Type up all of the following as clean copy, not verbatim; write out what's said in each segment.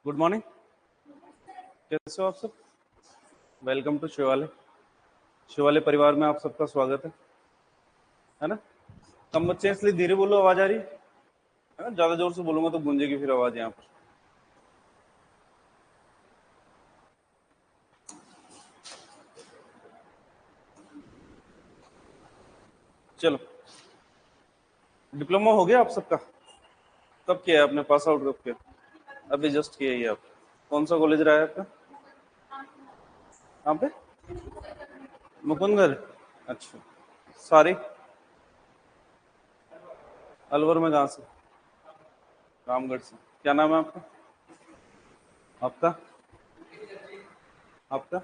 Good morning. कैसे हो आप सब? वेलकम टू शिवाले परिवार में आप सबका स्वागत है ना। कम बच्चे हैं, इसलिए धीरे बोलो, आवाज आ रही है ना। ज्यादा जोर से बोलूंगा तो गूंजेगी फिर आवाज यहाँ पर। चलो, डिप्लोमा हो गया आप सबका? कब किया है आपने? पास आउट कब किया? अभी जस्ट किया ही आप? कौन सा कॉलेज रहा है आपका? कहाँ पे? मुकुंदगढ़। अच्छा। सारी अलवर में कहाँ से? रामगढ़ से। क्या नाम है आपका? आपका आपका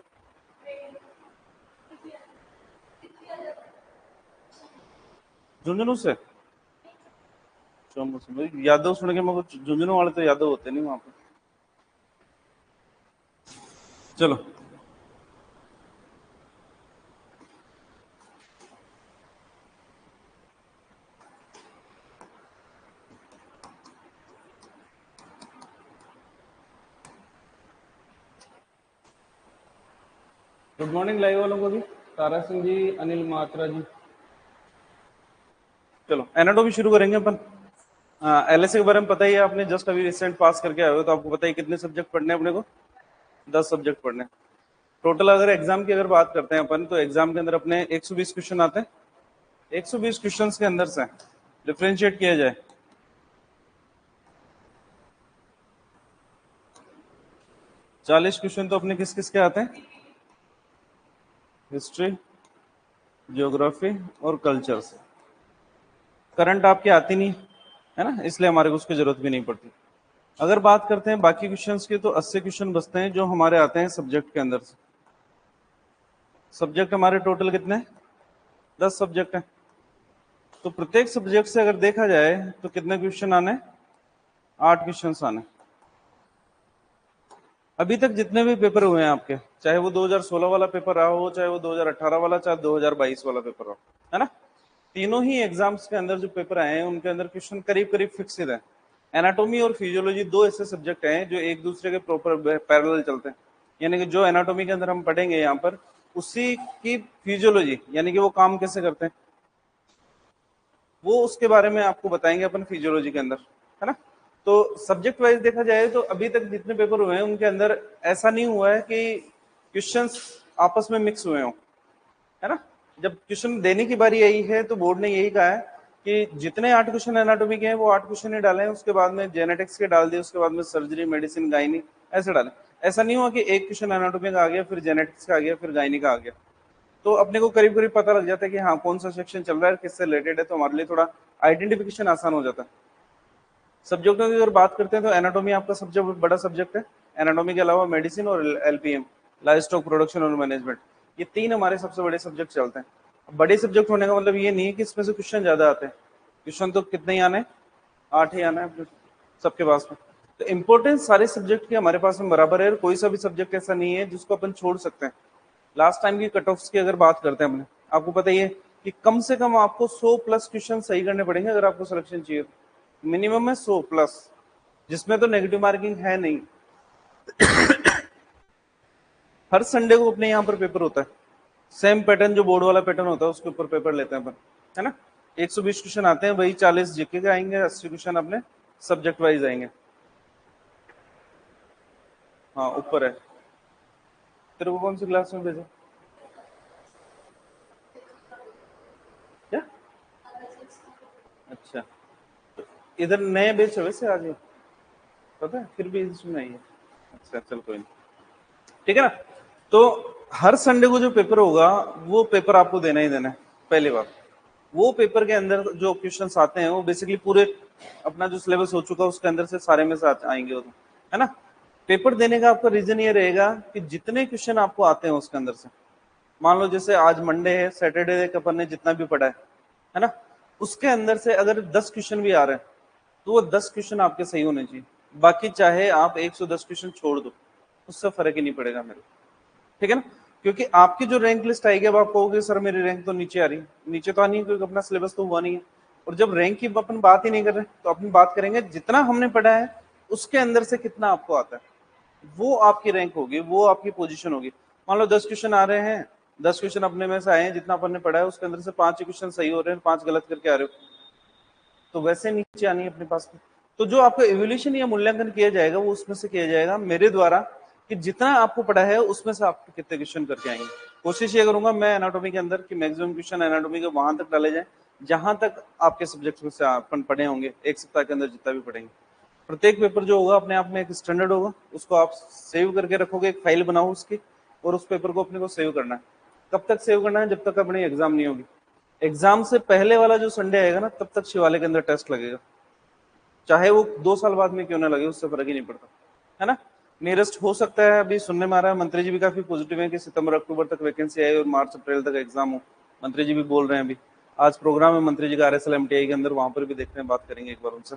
झुंझुनू से? चौमू से। यादव सुन के मेरे को झुंझुनू वाले तो यादव होते नहीं वहां पे। चलो, गुड मॉर्निंग लाइव वालों को भी। तारा सिंह जी, अनिल मात्रा जी। चलो, एनाटॉमी शुरू करेंगे अपन। एलएसए के बारे में पता ही है, आपने जस्ट अभी रिसेंट पास करके आए हो तो आपको पता ही कितने सब्जेक्ट पढ़ने हैं अपने को। 10 सब्जेक्ट पढ़ने हैं टोटल। अगर एग्जाम की अगर बात करते हैं अपन तो एग्जाम के अंदर अपने 120 क्वेश्चन आते हैं। 120 क्वेश्चन के अंदर से डिफ्रेंशिएट किया जाए 40 क्वेश्चन तो अपने किस किस के आते हैं? हिस्ट्री, ज्योग्राफी और कल्चर से। करंट आपकी आती नहीं है ना, इसलिए हमारे को उसकी जरूरत भी नहीं पड़ती। अगर बात करते हैं बाकी क्वेश्चंस की तो 80 क्वेश्चन बचते हैं जो हमारे आते हैं सब्जेक्ट के अंदर से। सब्जेक्ट हमारे टोटल कितने हैं? 10 सब्जेक्ट हैं। तो प्रत्येक सब्जेक्ट से अगर देखा जाए तो कितने क्वेश्चन आने? 8 क्वेश्चन आने। अभी तक जितने भी पेपर हुए हैं आपके, चाहे वो 2016 वाला पेपर रहा हो, चाहे वो 2018 वाला, चाहे 2022 वाला पेपर हो, है ना, तीनों ही एग्जाम्स के अंदर जो पेपर आए हैं उनके अंदर क्वेश्चन करीब करीब फिक्स्ड है। एनाटॉमी और फिजियोलॉजी दो ऐसे सब्जेक्ट हैं जो एक दूसरे के प्रॉपर पैरेलल चलते हैं। यानी कि जो एनाटॉमी के अंदर हम पढ़ेंगे यहाँ पर, उसी की फिजियोलॉजी यानी कि वो काम कैसे करते हैं वो उसके बारे में आपको बताएंगे अपन फिजियोलॉजी के अंदर, है ना। तो सब्जेक्ट वाइज देखा जाए तो अभी तक जितने पेपर हुए हैं उनके अंदर ऐसा नहीं हुआ है कि क्वेश्चंस आपस में मिक्स हुए हों, है ना। जब क्वेश्चन देने की बारी आई है तो बोर्ड ने यही कहा है कि जितने 8 क्वेश्चन एनाटॉमी के हैं वो 8 क्वेश्चन ही डाले हैं, उसके बाद में जेनेटिक्स के डाल दिए, उसके बाद में सर्जरी, मेडिसिन, गायनी ऐसे डाले। ऐसा नहीं हुआ कि एक क्वेश्चन एनाटॉमी का आ गया, फिर जेनेटिक्स का आ गया, फिर गायनी का आ गया। तो अपने को करीब करीब पता लग जाता है कि हाँ कौन सा सेक्शन चल रहा है, किससे रिलेटेड है, तो हमारे लिए थोड़ा आइडेंटिफिकेशन आसान हो जाता है। सब्जेक्टों की अगर बात करते हैं तो एनाटॉमी आपका सबसे बड़ा सब्जेक्ट है। एनाटॉमी के अलावा मेडिसिन और एलपीएम, लाइव स्टॉक प्रोडक्शन और मैनेजमेंट, ये तीन हमारे सबसे बड़े सब्जेक्ट चलते हैं। बड़े सब्जेक्ट होने का मतलब ये नहीं है कि इसमें से क्वेश्चन ज्यादा आते हैं। क्वेश्चन तो कितने ही आने, 8 ही आना है सबके पास में। तो इम्पोर्टेंस सारे सब्जेक्ट की हमारे पास में बराबर है और कोई सा भी सब्जेक्ट ऐसा नहीं है जिसको अपन छोड़ सकते हैं। लास्ट टाइम की कट ऑफ्स की अगर बात करते हैं अपने, आपको पता ही है कि कम से कम आपको 100 प्लस क्वेश्चन सही करने पड़ेंगे अगर आपको सिलेक्शन चाहिए। मिनिमम है 100 प्लस, जिसमें तो नेगेटिव मार्किंग है नहीं। हर संडे को अपने यहाँ पर पेपर होता है, सेम पैटर्न जो बोर्ड वाला पैटर्न होता है उसके ऊपर पेपर लेते हैं अपन, है ना। 120 क्वेश्चन आते हैं, वही 40 जीके के आएंगे, 80 क्वेश्चन अपने सब्जेक्ट वाइज आएंगे। हाँ ऊपर है। तेरे को कौन सी क्लास में भेजा? क्या? अच्छा, इधर नए बेच है वैसे आज, पता है, फिर भी इसमें नहीं है। अच्छा चल कोई नहीं, ठीक है ना। तो हर संडे को जो पेपर होगा वो पेपर आपको देना ही देना है। पहली बार वो पेपर के अंदर जो क्वेश्चंस आते हैं वो बेसिकली पूरे अपना जो सिलेबस हो चुका है उसके अंदर से सारे में से आएंगे वो तो, है ना। पेपर देने का आपका रीजन ये रहेगा कि जितने क्वेश्चन आपको आते हैं उसके अंदर से, मान लो जैसे आज मंडे है, सैटरडे तक अपन ने जितना भी पढ़ा है ना, उसके अंदर से अगर 10 क्वेश्चन भी आ रहे हैं तो वो 10 क्वेश्चन आपके सही होने चाहिए। बाकी चाहे आप 110 क्वेश्चन छोड़ दो, उससे फर्क ही नहीं पड़ेगा मेरे को, ठीक है ना। क्योंकि आपकी जो रैंक लिस्ट आएगी, अब आप कहोगे सर मेरी रैंक तो नीचे आ रही है, नीचे तो आनी है क्योंकि अपना सिलेबस तो हुआ नहीं है। और जब रैंक की अपन बात ही नहीं कर रहे तो अपन बात करेंगे जितना हमने पढ़ा है उसके अंदर से कितना आपको आता है। वो आपकी रैंक होगी, वो आपकी पोजीशन होगी। मान लो 10 क्वेश्चन आ रहे हैं, 10 क्वेश्चन अपने में से आए हैं, जितना अपन ने पढ़ा है उसके अंदर से 5 ही क्वेश्चन सही हो रहे हैं, 5 गलत करके आ रहे हो, तो वैसे नीचे आनी है अपने पास में। तो जो आपका इवोल्यूशन या मूल्यांकन किया जाएगा वो उसमें से किया जाएगा मेरे द्वारा, कि जितना आपको पढ़ा है उसमें से आप कितने क्वेश्चन करके आएंगे। कोशिश ये करूंगा मैं एनाटॉमी के अंदर कि मैक्सिमम क्वेश्चन एनाटॉमी के वहां तक डाले जाए जहां तक आपके सब्जेक्ट में से अपन पढ़े होंगे, एक सप्ताह के अंदर जितना भी पढ़ेंगे। प्रत्येक पेपर जो होगा अपने आप में एक स्टैंडर्ड होगा, उसको आप सेव करके रखोगे, एक फाइल बनाओ उसकी, और उस पेपर को अपने को सेव करना है। कब तक सेव करना है? जब तक अपनी एग्जाम नहीं होगी। एग्जाम से पहले वाला जो संडे आएगा ना, तब तक शिवालय के अंदर टेस्ट लगेगा, चाहे वो 2 साल बाद में क्यों ना लगे, उससे फर्क ही नहीं पड़ता, है ना। नियरेस्ट हो सकता है, अभी सुनने में आ रहा है मंत्री जी भी काफी पॉजिटिव है कि सितंबर अक्टूबर तक वैकेंसी आए और मार्च अप्रैल तक एग्जाम हो। मंत्री जी भी बोल रहे हैं, अभी आज प्रोग्राम है मंत्री जी का RSL MTI के अंदर, वहां पर भी देखते हैं, बात करेंगे एक बार उनसे।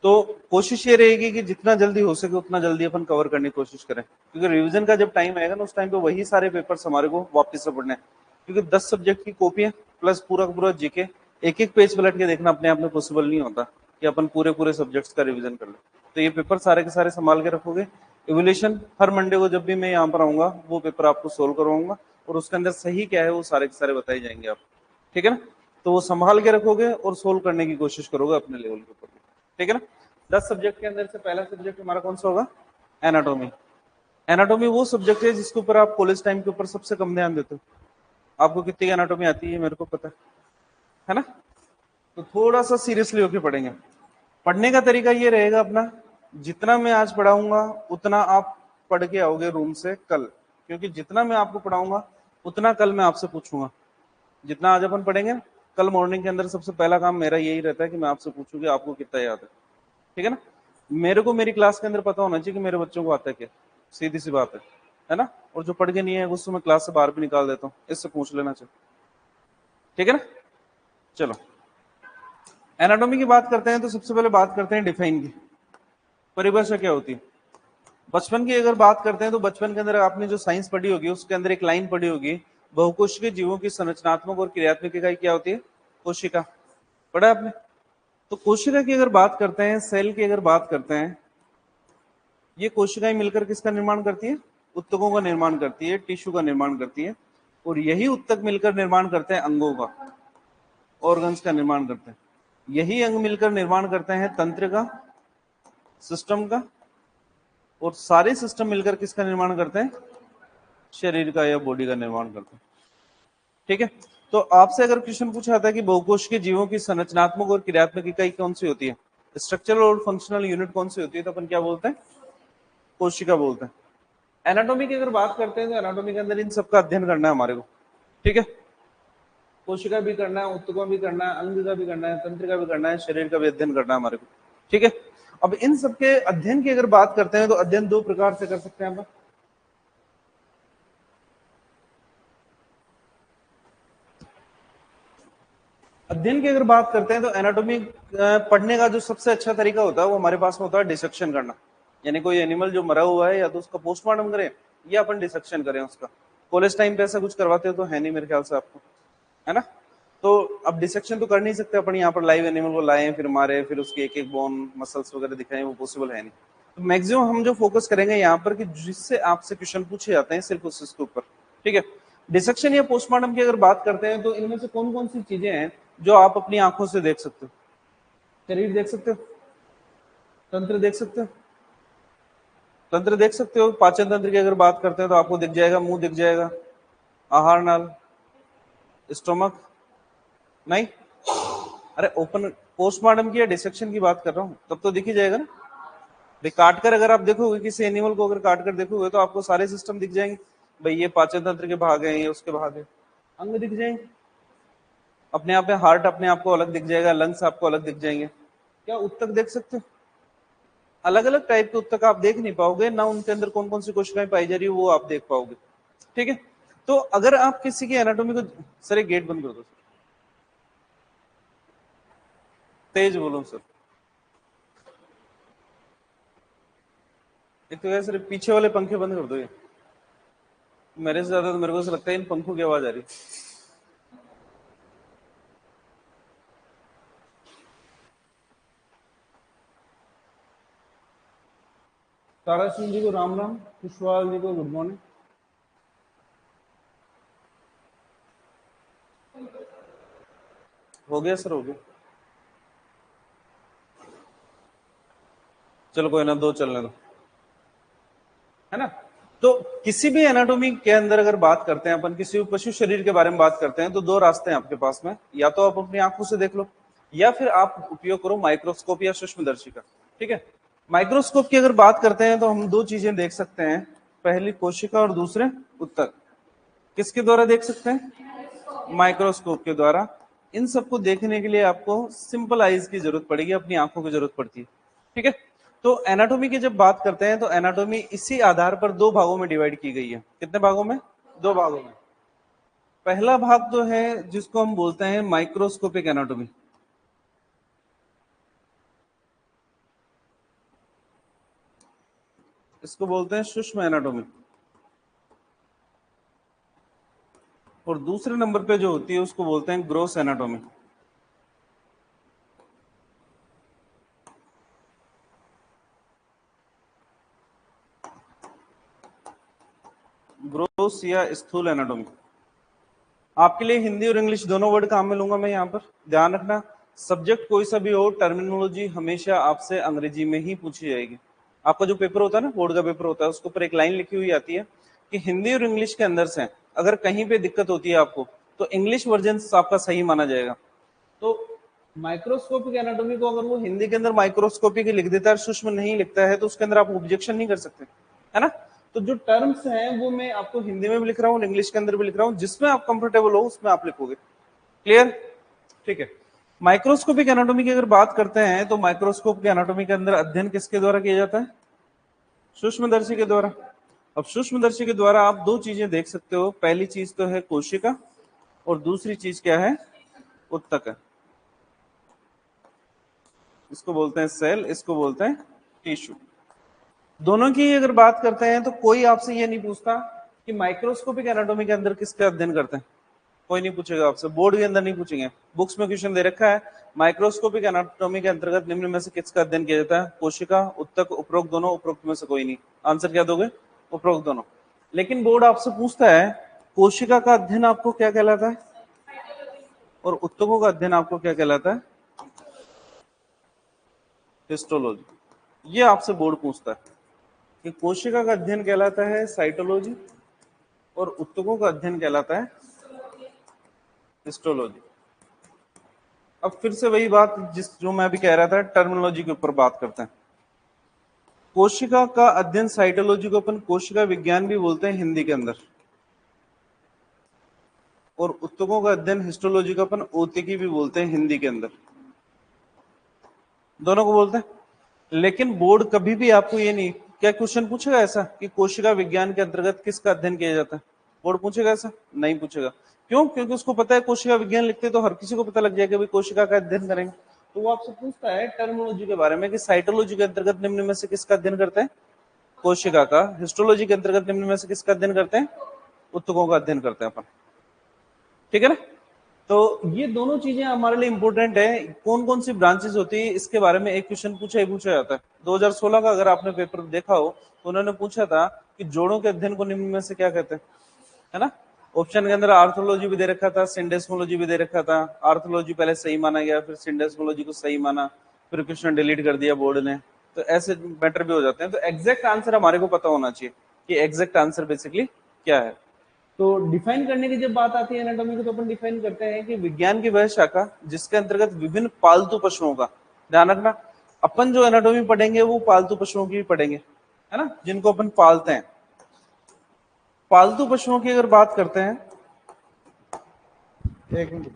तो कोशिश ये रहेगी कि जितना जल्दी हो सके उतना जल्दी अपन कवर करने की कोशिश करें, क्योंकि रिवीजन का जब टाइम आएगा ना, उस टाइम पे वही सारे पेपर्स हमारे को वापस से पढ़ने हैं, क्योंकि 10 सब्जेक्ट की कॉपियां प्लस पूरा का पूरा जीके, एक एक पेज पलट के देखना अपने आप में पॉसिबल नहीं होता कि अपन पूरे पूरे सब्जेक्ट्स का रिवीजन कर ले। तो ये पेपर सारे के सारे संभाल के रखोगे। इवोल्यूशन हर मंडे को जब भी मैं यहाँ पर आऊंगा वो पेपर आपको सोल्व करवाऊंगा, और उसके अंदर सही क्या है वो सारे के सारे बताए जाएंगे आप, ठीक है ना। तो वो संभाल के रखोगे और सोल्व करने की कोशिश करोगे अपने लेवल के ऊपर, ठीक है ना। 10 सब्जेक्ट के अंदर से पहला सब्जेक्ट हमारा कौन सा होगा? एनाटॉमी। एनाटॉमी वो सब्जेक्ट है जिसके ऊपर आप कॉलेज टाइम के ऊपर सबसे कम ध्यान देते हो। आपको कितनी एनाटॉमी आती है मेरे को पता है ना। तो थोड़ा सा सीरियसली होके पढ़ेंगे। पढ़ने का तरीका ये रहेगा अपना, जितना मैं आज पढ़ाऊंगा उतना आप पढ़ के आओगे रूम से कल, क्योंकि जितना मैं आपको पढ़ाऊंगा उतना कल मैं आपसे पूछूंगा। जितना आज अपन पढ़ेंगे, कल मॉर्निंग के अंदर सबसे पहला काम मेरा यही रहता है कि मैं आपसे पूछूं कि आपको कितना याद है, ठीक है ना। मेरे को मेरी क्लास के अंदर पता होना चाहिए कि मेरे बच्चों को आता है क्या, सीधी सी बात है ना। और जो पढ़ के नहीं है उसको मैं क्लास से बाहर भी निकाल देता हूँ, इससे पूछ लेना चाहिए, ठीक है ना। चलो एनाटॉमी की बात करते हैं, तो सबसे पहले बात करते हैं डिफाइन की, परिभाषा क्या होती है। बचपन की अगर बात करते हैं तो बचपन के अंदर आपने जो साइंस पढ़ी होगी उसके अंदर एक लाइन पढ़ी होगी, बहुकोशिकीय जीवों की संरचनात्मक और क्रियात्मक इकाई क्या होती है? कोशिका। पढ़ा है आपने? तो कोशिका की अगर बात करते हैं, सेल की अगर बात करते हैं, ये कोशिकाएं मिलकर किसका निर्माण करती है? उत्तकों का निर्माण करती है, टिश्यू का निर्माण करती है, और यही उत्तक मिलकर निर्माण करते हैं अंगों का, ऑर्गन्स का निर्माण करते हैं। यही अंग मिलकर निर्माण करते हैं तंत्र का, सिस्टम का, और सारे सिस्टम मिलकर किसका निर्माण करते हैं? शरीर का या बॉडी का निर्माण करते हैं, ठीक है। तो आपसे अगर क्वेश्चन पूछा जाता है कि बहुकोश के जीवों की संरचनात्मक और क्रियात्मक इकाई कौन सी होती है, स्ट्रक्चरल और फंक्शनल यूनिट कौन सी होती है, तो अपन क्या बोलते हैं? कोशिका बोलते हैं। एनाटॉमी की अगर बात करते हैं तो एनाटॉमी के अंदर इन सबका अध्ययन करना है हमारे को, ठीक है। कोशिका भी करना है, उत्तकों भी करना है, अंग का भी करना है, तंत्र का भी करना है, शरीर का भी अध्ययन करना है हमारे को, ठीक है। अब इन सबके अध्ययन की अगर बात करते हैं तो अध्ययन दो प्रकार से कर सकते हैं हम। अध्ययन की अगर बात करते हैं तो एनाटॉमी पढ़ने का जो सबसे अच्छा तरीका होता है वो हमारे पास में होता है डिसेक्शन करना, यानी कोई एनिमल जो मरा हुआ है या तो उसका पोस्टमार्टम करें या अपन डिसेक्शन करें उसका। कॉलेज टाइम पे ऐसा कुछ करवाते हो तो है नहीं मेरे ख्याल से आपको, है ना। तो अब डिसेक्शन तो कर नहीं सकते अपन यहाँ पर, लाइव एनिमल को लाए फिर मारे फिर उसकी एक एक बोन मसल्स वगैरह दिखाएं, वो पॉसिबल है नहीं। तो मैक्सिमम हम जो फोकस करेंगे यहाँ पर कि जिससे आपसे क्वेश्चन पूछे जाते हैं सिर्फ उसके ऊपर, ठीक है। डिसेक्शन या पोस्टमार्टम की अगर बात करते हैं तो इनमें से कौन कौन सी चीजें हैं जो आप अपनी आंखों से देख सकते हो? शरीर देख सकते हो, तंत्र देख सकते हो, तंत्र देख सकते हो। पाचन तंत्र की अगर बात करते हैं तो आपको दिख जाएगा, मुंह दिख जाएगा, आहार नाल, स्टोमक, नहीं। अरे ओपन पोस्टमार्टम की या डिसेक्शन की बात कर रहा हूँ, तब तो दिख ही जाएगा ना भाई। काट कर अगर आप देखोगे किसी एनिमल को, अगर काट कर देखोगे तो आपको सारे सिस्टम दिख जाएंगे भाई, ये पाचन तंत्र के भाग है, ये उसके भाग है, अंग दिख जाएंगे अपने आप में। हार्ट अपने आप को अलग दिख जाएगा, लंग्स आपको अलग दिख जाएंगे। क्या उत्तक देख सकते हो? अलग अलग टाइप के उत्तक आप देख नहीं पाओगे ना, उनके अंदर कौन कौन सी कोशिकाएं पाई जा रही है वो आप देख पाओगे, ठीक है। तो अगर आप किसी की एनाटॉमी को, सर एक गेट बंद कर दो सर, तेज बोलो सर। एक तो सर पीछे वाले पंखे बंद कर दो, ये मेरे से ज्यादा तो मेरे को ऐसा लगता है इन पंखों की आवाज आ रही है। तारा सिंह जी को राम राम, कुशवाहा जी को गुड मॉर्निंग। हो गया सर, हो गया। चलो कोई ना, दो चलने दो, है ना। तो किसी भी एनाटॉमी के अंदर अगर बात करते हैं अपन, किसी भी पशु शरीर के बारे में बात करते हैं, तो दो रास्ते हैं आपके पास में। या तो आप अपनी आंखों से देख लो, या फिर आप उपयोग करो माइक्रोस्कोप या सूक्ष्मदर्शी का। ठीक है। माइक्रोस्कोप की अगर बात करते हैं तो हम दो चीजें देख सकते हैं, पहली कोशिका और दूसरे उत्तक। किसके द्वारा देख सकते हैं? माइक्रोस्कोप के द्वारा। इन सबको देखने के लिए आपको सिंपल आईज की जरूरत पड़ेगी, अपनी आंखों की जरूरत पड़ती है। ठीक है। तो एनाटॉमी की जब बात करते हैं तो एनाटॉमी इसी आधार पर दो भागों में डिवाइड की गई है। कितने भागों में? दो भागों में। पहला भाग जो है जिसको हम बोलते हैं माइक्रोस्कोपिक एनाटॉमी, इसको बोलते हैं सूक्ष्म एनाटॉमी। और दूसरे नंबर पे जो होती है उसको बोलते हैं ग्रोस एनाटॉमी। ग्रोस या स्थूल एनाटॉमी। आपके लिए हिंदी और इंग्लिश दोनों वर्ड काम में लूंगा मैं यहाँ पर, ध्यान रखना। सब्जेक्ट कोई सा भी हो, टर्मिनोलॉजी हमेशा आपसे अंग्रेजी में ही पूछी जाएगी। आपका जो पेपर होता है ना, बोर्ड का पेपर होता है, उसके ऊपर एक लाइन लिखी हुई आती है कि हिंदी और इंग्लिश के अंदर से अगर कहीं पे दिक्कत होती है आपको, तो इंग्लिश वर्जन आपका सही माना जाएगा। तो माइक्रोस्कोपिक एनाटॉमी को अगर वो हिंदी के अंदर माइक्रोस्कोपिक लिख देता है, सूक्ष्म नहीं लिखता है, तो उसके अंदर आप ऑब्जेक्शन नहीं कर सकते, है ना। तो जो टर्म्स हैं वो मैं आपको हिंदी में भी लिख रहा हूँ, इंग्लिश के अंदर भी लिख रहा हूँ, जिसमें आप कंफर्टेबल हो उसमें आप लिखोगे। क्लियर? ठीक है। माइक्रोस्कोपिक एनाटॉमी की अगर बात करते हैं तो माइक्रोस्कोप के एनाटॉमी के अंदर अध्ययन किसके द्वारा किया जाता है? सूक्ष्मदर्शी के द्वारा। अब सूक्ष्मदर्शी के द्वारा आप दो चीजें देख सकते हो, पहली चीज तो है कोशिका, और दूसरी चीज क्या है? उत्तक है। इसको बोलते हैं सेल, इसको बोलते हैं टिश्यू। दोनों की अगर बात करते हैं तो कोई आपसे ये नहीं पूछता कि माइक्रोस्कोपिक एनाटॉमी के अंदर किसका अध्ययन करते हैं। कोई नहीं पूछेगा आपसे, बोर्ड के अंदर नहीं पूछेंगे। बुक्स में क्वेश्चन दे रखा है, माइक्रोस्कोपिक एनाटॉमी के अंतर्गत निम्न में से किसका अध्ययन किया जाता है? कोशिका, उत्तक, उपरोक्त दोनों, उपरोक्त में से कोई नहीं। आंसर क्या दोगे? उपरोक्त दोनों। लेकिन बोर्ड आपसे पूछता है कोशिका का अध्ययन आपको क्या कहलाता है, और उत्तकों का अध्ययन आपको क्या कहलाता है? हिस्टोलॉजी। ये आपसे बोर्ड पूछता है कि कोशिका का अध्ययन कहलाता है साइटोलॉजी, और उत्तकों का अध्ययन कहलाता है हिस्टोलॉजी। अब फिर से वही बात जो मैं अभी कह रहा था, टर्मिनोलॉजी के ऊपर बात करते हैं। कोशिका का अध्ययन साइटोलॉजी को अपन कोशिका विज्ञान भी बोलते हैं हिंदी के अंदर, और उत्तकों का अध्ययन हिस्टोलॉजी को अपन औतिकी भी बोलते हैं हिंदी के अंदर। दोनों को बोलते हैं। लेकिन बोर्ड कभी भी आपको ये नहीं, क्या क्वेश्चन पूछेगा ऐसा कि कोशिका विज्ञान के अंतर्गत किसका अध्ययन किया जाता है? बोर्ड पूछेगा ऐसा? नहीं पूछेगा। क्यों? क्योंकि उसको पता है कोशिका विज्ञान लिखते तो हर किसी को पता लग जाएगा भाई कोशिका का अध्ययन करेंगे। तो वो आपसे पूछता है टर्मिनोलॉजी के बारे में कि साइटोलॉजी के अंतर्गत निम्न में से किसका अध्ययन करते हैं? कोशिका का। हिस्टोलॉजी के अंतर्गत निम्न में से किसका अध्ययन करते हैं? उत्तकों का अध्ययन करते हैं अपन। ठीक है ना। तो ये दोनों चीजें हमारे लिए इंपॉर्टेंट है। कौन कौन सी ब्रांचेस होती है इसके बारे में एक क्वेश्चन पूछा ही पूछा जाता है। 2016 का अगर आपने पेपर देखा हो तो उन्होंने पूछा था कि जोड़ों के अध्ययन को निम्न में से क्या कहते हैं, है ना। ऑप्शन के अंदर आर्थोलॉजी भी दे रखा था, सिंडेस्मोलॉजी भी दे रखा था। आर्थोलॉजी पहले सही माना गया, फिर सिंडेस्मोलॉजी को सही माना, फिर क्वेश्चन डिलीट कर दिया बोर्ड ने। तो ऐसे मैटर भी हो जाते हैं। तो एग्जैक्ट आंसर हमारे को पता होना चाहिए कि एग्जैक्ट आंसर बेसिकली क्या है। तो डिफाइन करने की जब बात आती है एनाटॉमी को, तो अपन डिफाइन करते हैं कि विज्ञान की वह शाखा जिसके अंतर्गत विभिन्न पालतू पशुओं का, ध्यान रखना, अपन जो एनाटॉमी पढ़ेंगे वो पालतू पशुओं की भी पढ़ेंगे, है ना, जिनको अपन पालते हैं। पालतू पशुओं की अगर बात करते हैं, एक मिनट,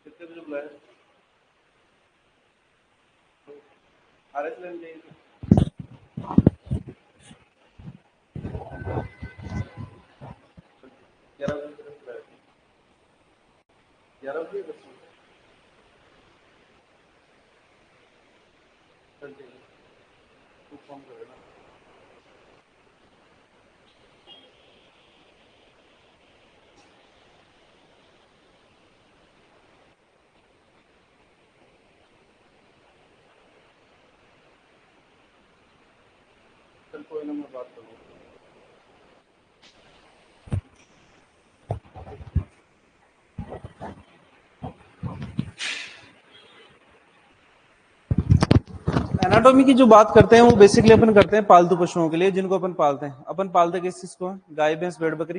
कितने बजे बुलाया? आरएस लेने जाइए। 11 बजे तक बुलाया, 11 बजे। परफॉर्म करेगा। चल कोई ना, मैं बात करूँगा। एनाटॉमी की जो बात करते हैं वो बेसिकली अपन करते हैं पालतू पशुओं के लिए, जिनको अपन पालते हैं। अपन पालते किस चीज को है? गाय, भैंस, भेड़, बकरी,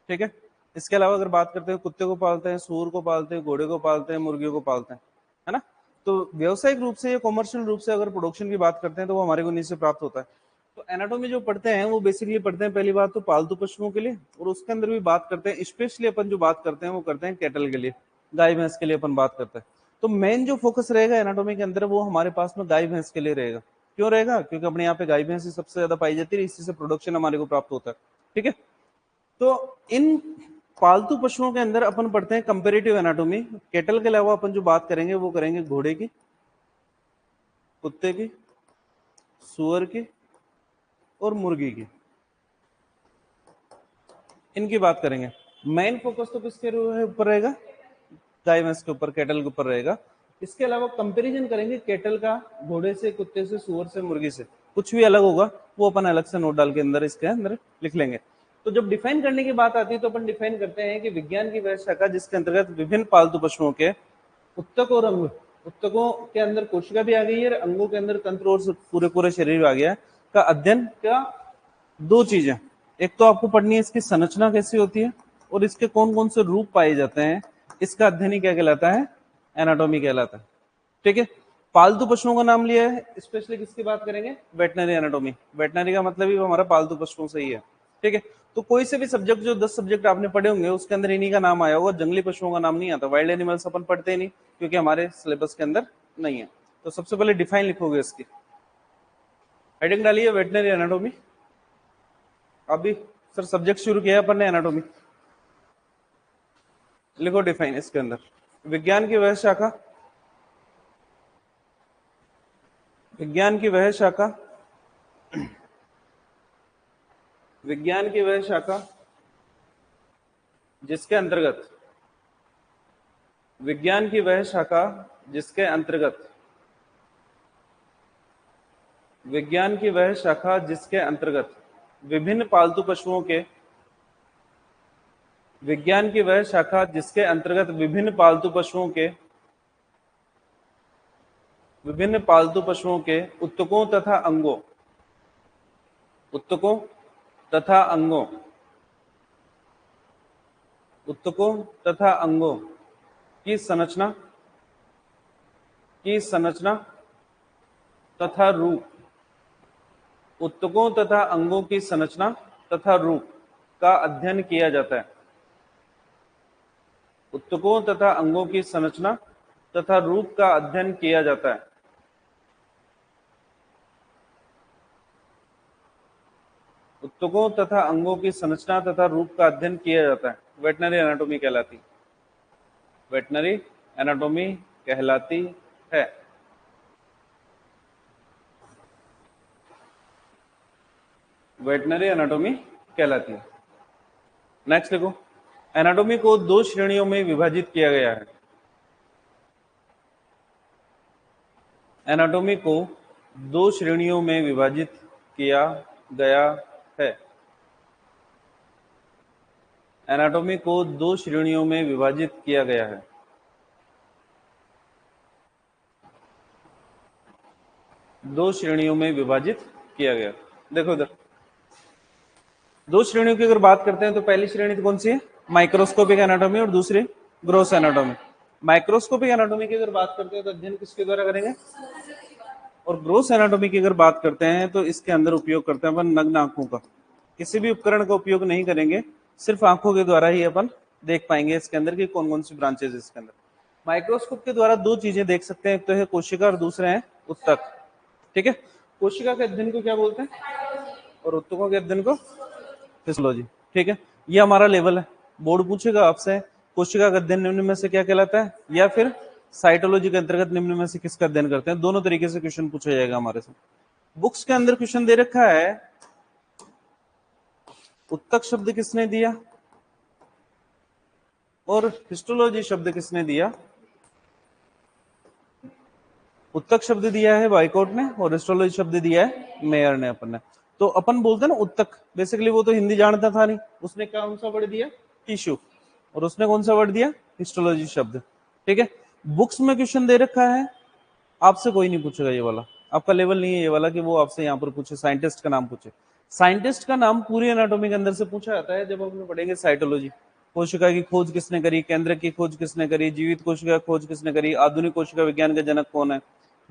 ठीक है। इसके अलावा अगर बात करते हैं, कुत्ते को पालते हैं, सूअर को पालते हैं, घोड़े को पालते हैं, मुर्गियों को पालते हैं, है ना। तो व्यावसायिक रूप से या कॉमर्शियल रूप से अगर प्रोडक्शन की बात करते हैं तो वो हमारे को नीचे से प्राप्त होता है। तो एनाटॉमी जो पढ़ते हैं वो बेसिकली पढ़ते हैं पहली बात तो पालतू पशुओं के लिए, और उसके अंदर भी बात करते हैं स्पेशली अपन जो बात करते हैं वो करते हैं कैटल के लिए, गाय भैंस के लिए अपन बात करते हैं। तो मेन जो फोकस रहेगा एनाटॉमी के अंदर वो हमारे पास में गाय भैंस के लिए रहेगा। क्यों रहेगा? क्योंकि अपने यहाँ पे गाय भैंस ही सबसे ज्यादा पाई जाती है, इसी से प्रोडक्शन हमारे को प्राप्त होता है, ठीक है। तो इन पालतू पशुओं के अंदर अपन पढ़ते हैं कंपेरेटिव एनाटॉमी। कैटल के अलावा अपन जो बात करेंगे वो करेंगे घोड़े की, कुत्ते की, सुअर की और मुर्गी की, इनकी बात करेंगे। मेन फोकस तो किसके ऊपर रहेगा? गाय भैंस के ऊपर, कैटल के ऊपर रहेगा। इसके अलावा कंपैरिजन करेंगे कैटल का घोड़े से, कुत्ते से, सुअर से, मुर्गी से। कुछ भी अलग होगा वो अपन अलग से नोट डाल के अंदर इसके अंदर लिख लेंगे। तो जब डिफाइन करने की बात आती है तो अपन डिफाइन करते हैं कि विज्ञान की वह शाखा जिसके अंतर्गत विभिन्न पालतू पशुओं के उत्तक और अंग, उत्तकों के अंदर कोशिका भी आ गई है और अंगों के अंदर तंत्र और पूरे पूरे शरीर आ गया का अध्ययन का दो चीजें। एक तो आपको पढ़नी है इसकी संरचना कैसी होती है और इसके कौन कौन से रूप पाए जाते हैं, इसका अध्ययन ही क्या कहलाता है? एनाटॉमी कहलाता है, ठीक है। पालतू पशुओं का नाम लिया है, स्पेशली किसकी बात करेंगे? Veterinary anatomy. वेटनरी का मतलब ही हमारा पालतू पशुओं से ही है, ठीक है। तो कोई से भी सब्जेक्ट, जो 10 सब्जेक्ट आपने पढ़े होंगे उसके अंदर इन्हीं का नाम आया होगा, जंगली पशुओं का नाम नहीं आता। वाइल्ड एनिमल्स अपन पढ़ते ही नहीं क्योंकि हमारे सिलेबस के अंदर नहीं है। तो सबसे पहले डिफाइन लिखोगे इसकी, हेडिंग डालिए वेटनरी एनाटॉमी। अभी सर सब्जेक्ट शुरू किया अपन ने एनाटॉमी, लिखो डिफाइन इसके अंदर। विज्ञान की वह शाखा, विज्ञान की वह शाखा, विज्ञान की वह शाखा जिसके अंतर्गत, विज्ञान की वह शाखा जिसके अंतर्गत, विज्ञान की वह शाखा जिसके अंतर्गत विभिन्न पालतू पशुओं के, विज्ञान की वह शाखा जिसके अंतर्गत विभिन्न पालतू पशुओं के, विभिन्न पालतू पशुओं के उत्तकों तथा अंगों, उत्तकों तथा अंगों, उत्तकों तथा अंगों की संरचना, की संरचना तथा रूप, उत्तकों तथा अंगों की संरचना तथा रूप का अध्ययन किया जाता है। उत्तकों तथा अंगों की संरचना तथा रूप का अध्ययन किया जाता है। उत्तकों तथा अंगों की संरचना तथा रूप का अध्ययन किया जाता है, वेटनरी एनाटॉमी कहलाती, वेटनरी एनाटॉमी कहलाती है। वेटनरी एनाटॉमी कहलाती है। नेक्स्ट देखो, एनाटॉमी को दो श्रेणियों में विभाजित किया गया है। एनाटॉमी को दो श्रेणियों में विभाजित किया गया है। एनाटॉमी को दो श्रेणियों में विभाजित किया गया है। दो श्रेणियों में विभाजित किया गया। देखो इधर दो श्रेणियों की अगर बात करते हैं तो पहली श्रेणी तो कौन सी है? माइक्रोस्कोपिक एनाटॉमी, और दूसरी ग्रोस एनाटॉमी। माइक्रोस्कोपिक एनाटॉमी की अगर बात करते हैं तो अध्ययन किसके द्वारा करेंगे? और ग्रोस एनाटॉमी की अगर बात करते हैं तो इसके अंदर उपयोग करते हैं अपन नग्न आंखों का। किसी भी उपकरण का उपयोग नहीं करेंगे, सिर्फ आंखों के द्वारा ही अपन देख पाएंगे इसके अंदर की कौन कौन सी ब्रांचेज इसके अंदर। माइक्रोस्कोप के द्वारा दो चीजें देख सकते हैं, एक तो है कोशिका और दूसरे हैं उत्तक, ठीक है। कोशिका के अध्ययन को क्या बोलते हैं और उत्तकों के अध्ययन को फिजियोलॉजी, ठीक है। ये हमारा लेवल है। बोर्ड पूछेगा आपसे कोशिका का अध्ययन निम्न में से क्या कहलाता है, या फिर साइटोलॉजी के अंतर्गत निम्न में से किसका अध्ययन करते हैं। दोनों तरीके से क्वेश्चन पूछा जाएगा हमारे से, बुक्स के अंदर क्वेश्चन दे रखा है, उत्तक शब्द किसने दिया और हिस्टोलॉजी शब्द किसने दिया? उत्तक शब्द दिया है बाइकॉट ने और हिस्टोलॉजी शब्द दिया है मेयर ने अपन ने। तो अपन बोलते हैं ना उत्तक, बेसिकली वो तो हिंदी जानता था नहीं, उसने कौन सा वर्ड दिया? टिश्यू। और उसने कौन सा वर्ड दिया? हिस्टोलॉजी शब्द। ठीक है, बुक्स में क्वेश्चन दे रखा है, आपसे कोई नहीं पूछेगा ये वाला, आपका लेवल नहीं है ये वाला कि वो आपसे यहाँ पर पूछे साइंटिस्ट का नाम पूछे। साइंटिस्ट का नाम पूरी एनाटॉमी के अंदर से पूछा जाता है जब हम पढ़ेंगे साइटोलॉजी। कोशिका की खोज किसने करी, केंद्र की खोज किसने करी, जीवित कोशिका की खोज किसने करी, आधुनिक कोशिका विज्ञान का जनक कौन है,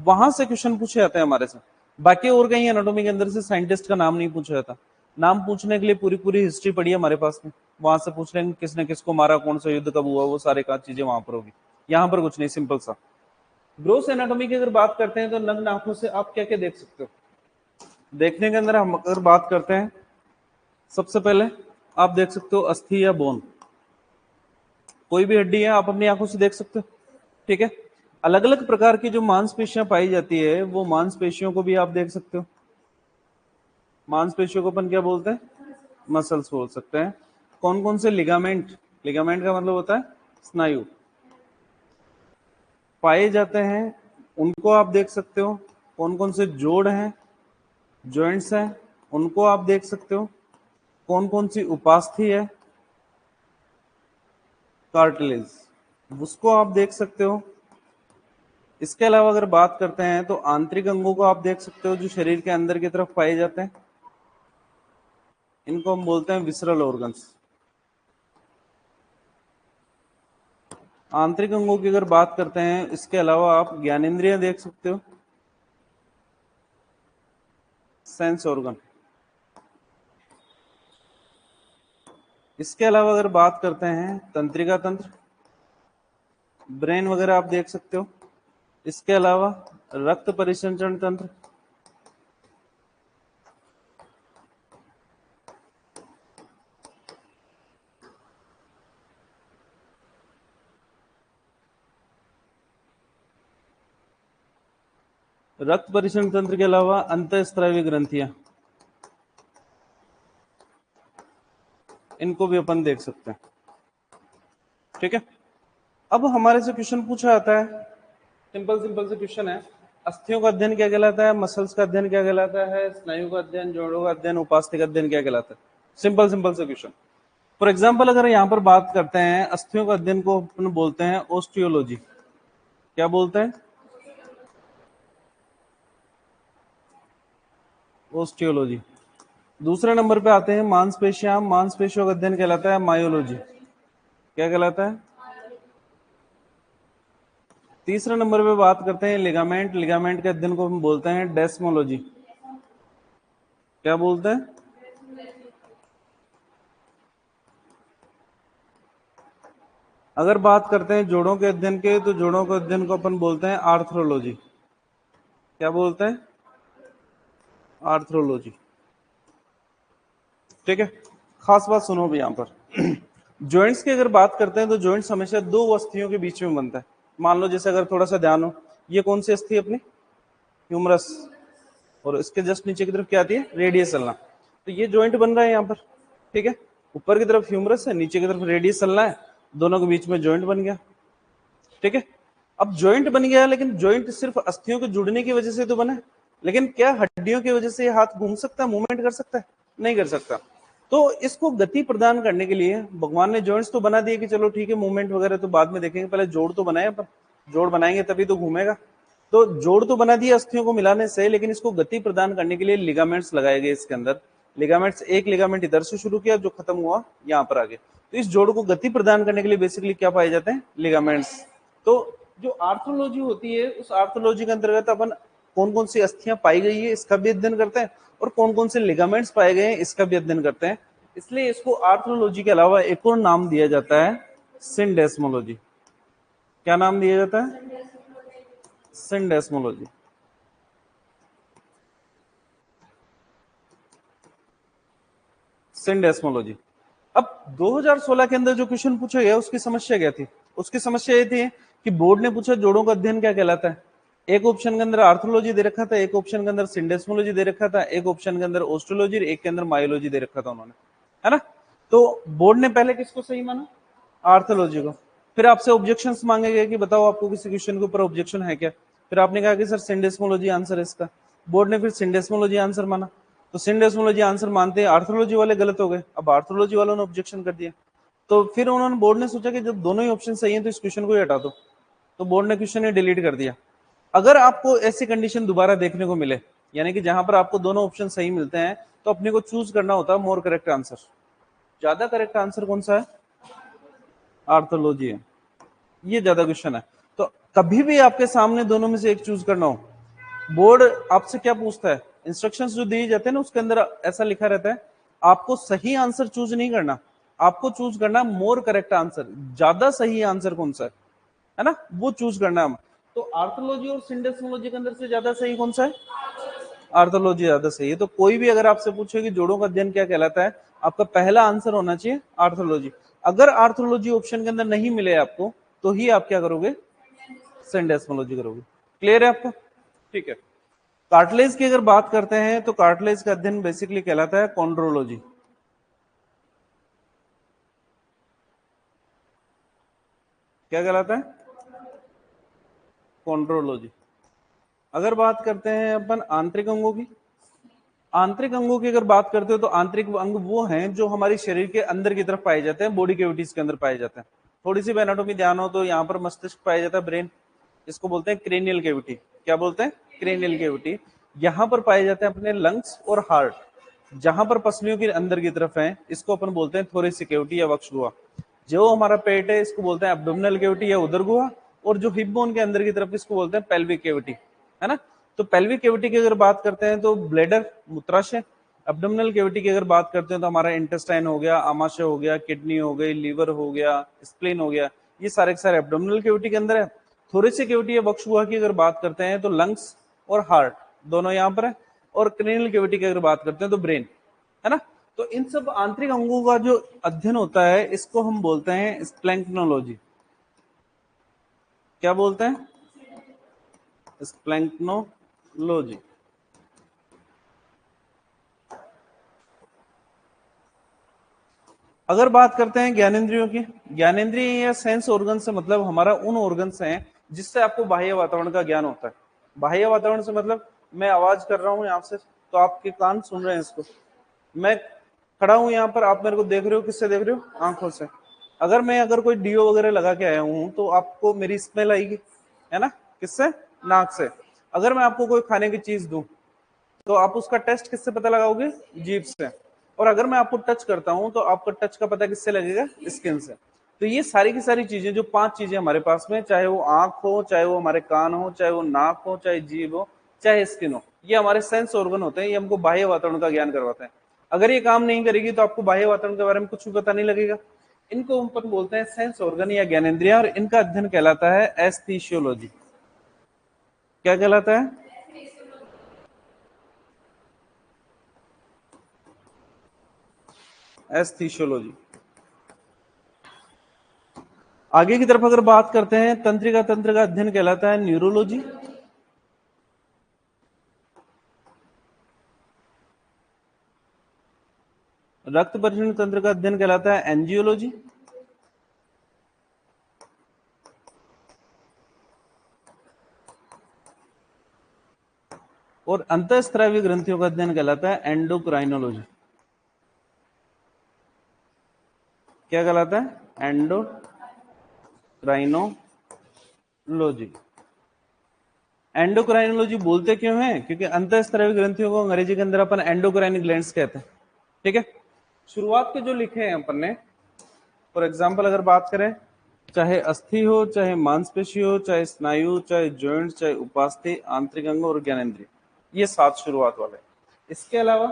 वहां से क्वेश्चन पूछे जाते हैं हमारे से। बाकी और कहीं एनाटॉमी के अंदर से साइंटिस्ट का नाम नहीं पूछा जाता। नाम पूछने के लिए पूरी पूरी हिस्ट्री पड़ी है हमारे पास में, वहां से पूछ लेंगे किसने किसको मारा, कौन सा युद्ध कब हुआ, वो सारे का चीजें वहां पर होगी। यहाँ पर कुछ नहीं, सिंपल सा। ग्रोस एनाटॉमी की अगर बात करते हैं तो नग्न आंखों से आप क्या क्या देख सकते हो? देखने के अंदर हम अगर बात करते हैं, सबसे पहले आप देख सकते हो अस्थि या बोन, कोई भी हड्डी है आप अपनी आंखों से देख सकते हो। ठीक है, अलग अलग प्रकार की जो मांसपेशियां पाई जाती है वो मांसपेशियों को भी आप देख सकते हो। मांसपेशियों को अपन क्या बोलते हैं? मसल्स बोल सकते हैं। कौन कौन से लिगामेंट, लिगामेंट का मतलब होता है स्नायु, पाए जाते हैं उनको आप देख सकते हो। कौन कौन से जोड़ हैं, जॉइंट्स हैं, उनको आप देख सकते हो। कौन कौन सी उपास्थि है, कार्टिलेज, उसको आप देख सकते हो। इसके अलावा अगर बात करते हैं तो आंतरिक अंगों को आप देख सकते हो जो शरीर के अंदर की तरफ पाए जाते हैं, इनको हम बोलते हैं विसरल ऑर्गन्स। आंतरिक अंगों की अगर बात करते हैं, इसके अलावा आप ज्ञानेंद्रियां देख सकते हो, सेंस ऑर्गन। इसके अलावा अगर बात करते हैं तंत्रिका तंत्र, ब्रेन वगैरह आप देख सकते हो। इसके अलावा रक्त परिसंचरण तंत्र, रक्त परिसंचरण तंत्र के अलावा अंतःस्रावी ग्रंथियां, इनको भी अपन देख सकते हैं। ठीक है, अब हमारे से क्वेश्चन पूछा जाता है, सिंपल सिंपल से क्वेश्चन है, अस्थियों का अध्ययन क्या कहलाता है, मसल्स का अध्ययन क्या कहलाता है, स्नायु का अध्ययन, जोड़ों का अध्ययन, उपास्थि का अध्ययन क्या कहलाता है? सिंपल सिंपल से क्वेश्चन। फॉर एग्जाम्पल अगर यहाँ पर बात करते हैं, अस्थियों का अध्ययन को अपन बोलते हैं ओस्टियोलॉजी। क्या बोलते हैं? ओस्टियोलॉजी। दूसरे नंबर पे आते हैं मांसपेशियां, मांसपेशियों का अध्ययन कहलाता है मायोलॉजी। क्या कहलाता है? तीसरे नंबर पे बात करते हैं लिगामेंट, लिगामेंट के अध्ययन को हम बोलते हैं डेस्मोलॉजी। क्या बोलते हैं? अगर बात करते हैं जोड़ों के अध्ययन के, तो जोड़ों के अध्ययन को अपन बोलते हैं आर्थ्रोलॉजी। क्या बोलते हैं? आर्थ्रोलॉजी। ठीक है, खास बात सुनो भी यहाँ पर जॉइंट्स की अगर बात करते हैं तो जॉइंट्स हमेशा दो अस्थियों के बीच में बनता है। मान लो जैसे अगर थोड़ा सा ध्यान हो, ये कौन सी अस्थि है अपनी? ह्यूमरस, और इसके जस्ट नीचे की तरफ क्या आती है? Radius ulna. तो ये जॉइंट बन रहा है यहाँ पर। ठीक है, ऊपर की तरफ ह्यूमरस है, नीचे की तरफ रेडियस अल्ना है, दोनों के बीच में जॉइंट बन गया। ठीक है, अब जॉइंट बन गया, लेकिन जॉइंट सिर्फ अस्थियों के जुड़ने की वजह से तो बना है, लेकिन क्या हड्डियों की वजह से ये हाथ घूम सकता है, मूवमेंट कर सकता है? नहीं कर सकता। तो इसको गति प्रदान करने के लिए भगवान ने जॉइंट्स तो बना दिए कि चलो ठीक है, मूवमेंट वगैरह तो बाद में देखेंगे, पहले जोड़ तो बनाए अपन, जोड़ बनाएंगे तभी तो घूमेगा। तो जोड़ तो बना दिया अस्थियों को मिलाने से, लेकिन इसको गति प्रदान करने के लिए लिगामेंट्स लगाए गए इसके अंदर। लिगामेंट्स, एक लिगामेंट इधर से शुरू किया जो खत्म हुआ यहाँ पर आगे। तो इस जोड़ को गति प्रदान करने के लिए बेसिकली क्या पाए जाते हैं? लिगामेंट्स। तो जो आर्थोलॉजी होती है, उस आर्थोलॉजी के अंतर्गत अपन कौन कौन सी अस्थियां पाई गई है इसका भी अध्ययन करते हैं, और कौन कौन से लिगामेंट्स पाए गए हैं इसका भी अध्ययन करते हैं। इसलिए इसको आर्थोलॉजी के अलावा एक और नाम दिया जाता है सिंडेस्मोलॉजी। क्या नाम दिया जाता है? सिंडेस्मोलॉजी। सिंडेस्मोलॉजी। अब 2016 के अंदर जो क्वेश्चन पूछा गया उसकी समस्या क्या थी? उसकी समस्या ये थी कि बोर्ड ने पूछा जोड़ों का अध्ययन क्या कहलाता है। एक ऑप्शन के अंदर आर्थोलॉजी दे रखा था, एक ऑप्शन के अंदर सिंडेस्मोलॉजी दे रखा था, एक ऑप्शन के अंदर ऑस्ट्रोलॉजी, एक के अंदर मायोलॉजी दे रखा था उन्होंने, है ना। तो बोर्ड ने पहले किसको सही माना? आर्थोलॉजी को। फिर आपसे ऑब्जेक्शंस मांगे गए कि बताओ आपको किसी क्वेश्चन के ऊपर ऑब्जेक्शन है क्या? फिर आपने कहा कि सर सिंडेस्मोलॉजी आंसर है इसका। बोर्ड ने फिर सिंडेस्मोलॉजी आंसर माना, तो सिंडेस्मोलॉजी आंसर मानते हैं आर्थोलॉजी वाले गलत हो गए, अब आर्थोलॉजी वालों ने ऑब्जेक्शन कर दिया। तो फिर उन्होंने बोर्ड ने सोचा कि जब दोनों ही ऑप्शन सही है तो इस क्वेश्चन को ही हटा दो, तो बोर्ड ने क्वेश्चन ही डिलीट कर दिया। अगर आपको ऐसी कंडीशन दोबारा देखने को मिले, यानी कि जहां पर आपको दोनों ऑप्शन सही मिलते हैं, तो अपने को चूज करना होता है मोर करेक्ट आंसर। ज्यादा करेक्ट आंसर कौन सा है? आर्थोलॉजी है, ये ज्यादा क्वेश्चन है। तो कभी भी आपके सामने दोनों में से एक चूज करना हो, बोर्ड आपसे क्या पूछता है, इंस्ट्रक्शंस जो दिए जाते हैं ना उसके अंदर ऐसा लिखा रहता है, आपको सही आंसर चूज नहीं करना, आपको चूज करना मोर करेक्ट आंसर, ज्यादा सही आंसर कौन सा है ना, वो चूज करना है। तो आर्थोलॉजी और सिंडेस्मोलॉजी के अंदर से ज्यादा सही कौन सा है? आर्थोलॉजी ज्यादा सही है। तो कोई भी अगर आपसे पूछे कि जोड़ों का अध्ययन क्या कहलाता है, आपका पहला आंसर होना चाहिए आर्थोलॉजी। अगर आर्थोलॉजी ऑप्शन के अंदर नहीं मिले आपको, तो ही आप क्या करोगे? सिंडेस्मोलॉजी करोगे। क्लियर है आपको? ठीक है। कार्टिलेज की अगर बात करते हैं तो कार्टिलेज का अध्ययन बेसिकली कहलाता है कॉन्ड्रोलॉजी। क्या कहलाता है? कॉन्ड्रोलॉजी। अगर बात करते हैं अपन आंतरिक अंगों की, आंतरिक अंगों की अगर बात करते हो तो आंतरिक अंग वो हैं जो हमारी शरीर के अंदर की तरफ पाए जाते हैं, बॉडी कैविटीज के अंदर पाए जाते हैं। थोड़ी सी एनाटॉमी ध्यान हो तो यहाँ पर मस्तिष्क पाया जाता है, ब्रेन, इसको बोलते हैं क्रेनियल कैविटी। क्या बोलते हैं? Cranial cavity. यहाँ पर पाए जाते हैं अपने लंग्स और हार्ट। जहां पर पसलियों के अंदर की तरफ है इसको अपन बोलते हैं थोरेसिक कैविटी या वक्ष गुहा। जो हमारा पेट है इसको बोलते हैं एब्डोमिनल कैविटी या उदर गुहा, और जो हिप बोन के अंदर की तरफ इसको बोलते हैं पेल्विक कैविटी, है ना। तो पेल्विक कैविटी की अगर बात करते हैं तो ब्लेडर, मूत्राशय। एब्डोमिनल कैविटी की अगर बात करते हैं तो हमारा इंटेस्टाइन हो गया, आमाशय हो गया, किडनी हो गई, लीवर हो गया, स्प्लीन हो गया, ये सारे के सारे एब्डोमिनल कैविटी के अंदर है। थोरेसिक कैविटी या वक्ष गुहा की अगर बात करते हैं तो लंग्स और हार्ट दोनों यहाँ पर है, और क्रेनियल कैविटी की अगर बात करते हैं तो ब्रेन, है ना। तो इन सब आंतरिक अंगों का जो अध्ययन होता है इसको हम बोलते हैं स्प्लैंक्नोलॉजी। क्या बोलते हैं? स्प्लैंक्नोलॉजी। अगर बात करते हैं ज्ञानेंद्रियों की, ज्ञानेंद्रिय या सेंस ऑर्गन से मतलब हमारा उन ऑर्गन से हैं जिससे आपको बाह्य वातावरण का ज्ञान होता है। बाह्य वातावरण से मतलब मैं आवाज कर रहा हूं यहां से तो आपके कान सुन रहे हैं इसको, मैं खड़ा हूं यहाँ पर, आप मेरे को देख रहे हो, किससे देख रहे हो? आंखों से। अगर कोई डीओ वगैरह लगा के आया हूं तो आपको मेरी स्मेल आएगी, है ना, किससे? नाक से। अगर मैं आपको कोई खाने की चीज दूं तो आप उसका टेस्ट किससे पता लगाओगे? जीभ से। और अगर मैं आपको टच करता हूं तो आपका टच का पता किससे लगेगा? स्किन से। तो ये सारी की सारी चीजें, जो 5 चीजें हमारे पास में, चाहे वो आंख हो, चाहे वो हमारे कान हो, चाहे वो नाक हो, चाहे जीभ हो, चाहे स्किन हो, ये हमारे सेंस ऑर्गन होते हैं, ये हमको बाह्य वातावरण का ज्ञान करवाते हैं। अगर ये काम नहीं करेगी तो आपको बाह्य वातावरण के बारे में कुछ भी पता नहीं लगेगा। इनको अपन बोलते हैं सेंस ऑर्गन या ज्ञानेंद्रिय, और इनका अध्ययन कहलाता है एस्थीशियोलॉजी। क्या कहलाता है? एस्थीशियोलॉजी। आगे की तरफ अगर बात करते हैं, तंत्रिका तंत्र का अध्ययन कहलाता है न्यूरोलॉजी। रक्त परिवहन तंत्र का अध्ययन कहलाता है एंजियोलॉजी। और अंतःस्रावी ग्रंथियों का अध्ययन कहलाता है एंडोक्राइनोलॉजी। क्या कहलाता है? एंडोक्राइनोलॉजी। एंडोक्राइनोलॉजी बोलते क्यों है? क्योंकि अंतःस्रावी ग्रंथियों को अंग्रेजी के अंदर अपन एंडोक्राइन ग्लैंड्स कहते हैं। ठीक है। शुरुआत के जो लिखे हैं अपन ने, फॉर एग्जाम्पल अगर बात करें, चाहे अस्थि हो, चाहे मांसपेशी हो, चाहे स्नायु, चाहे जॉइंट, चाहे उपास्थि, आंतरिक अंग और ज्ञानेंद्रिय, ये 7 शुरुआत वाले। इसके अलावा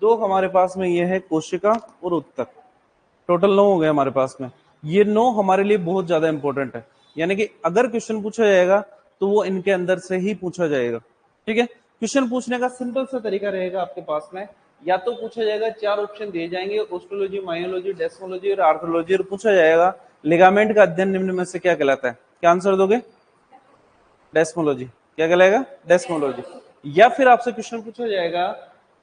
2 हमारे पास में ये है कोशिका और उत्तक। टोटल 9 हो गए हमारे पास में। ये 9 हमारे लिए बहुत ज्यादा इंपॉर्टेंट है, यानी कि अगर क्वेश्चन पूछा जाएगा तो वो इनके अंदर से ही पूछा जाएगा। ठीक है। क्वेश्चन पूछने का सिंपल सा तरीका रहेगा आपके पास में, या तो पूछा जाएगा, 4 ऑप्शन दिए जाएंगे, ऑस्ट्रोलॉजी, मायोलॉजी, डेस्मोलॉजी और आर्थोलॉजी, और पूछा जाएगा लिगामेंट का अध्ययन निम्न में से क्या कहलाता है? क्या आंसर दोगे? डेस्मोलॉजी। क्या कहलाएगा, डेस्मोलॉजी। या फिर आपसे क्वेश्चन पूछा जाएगा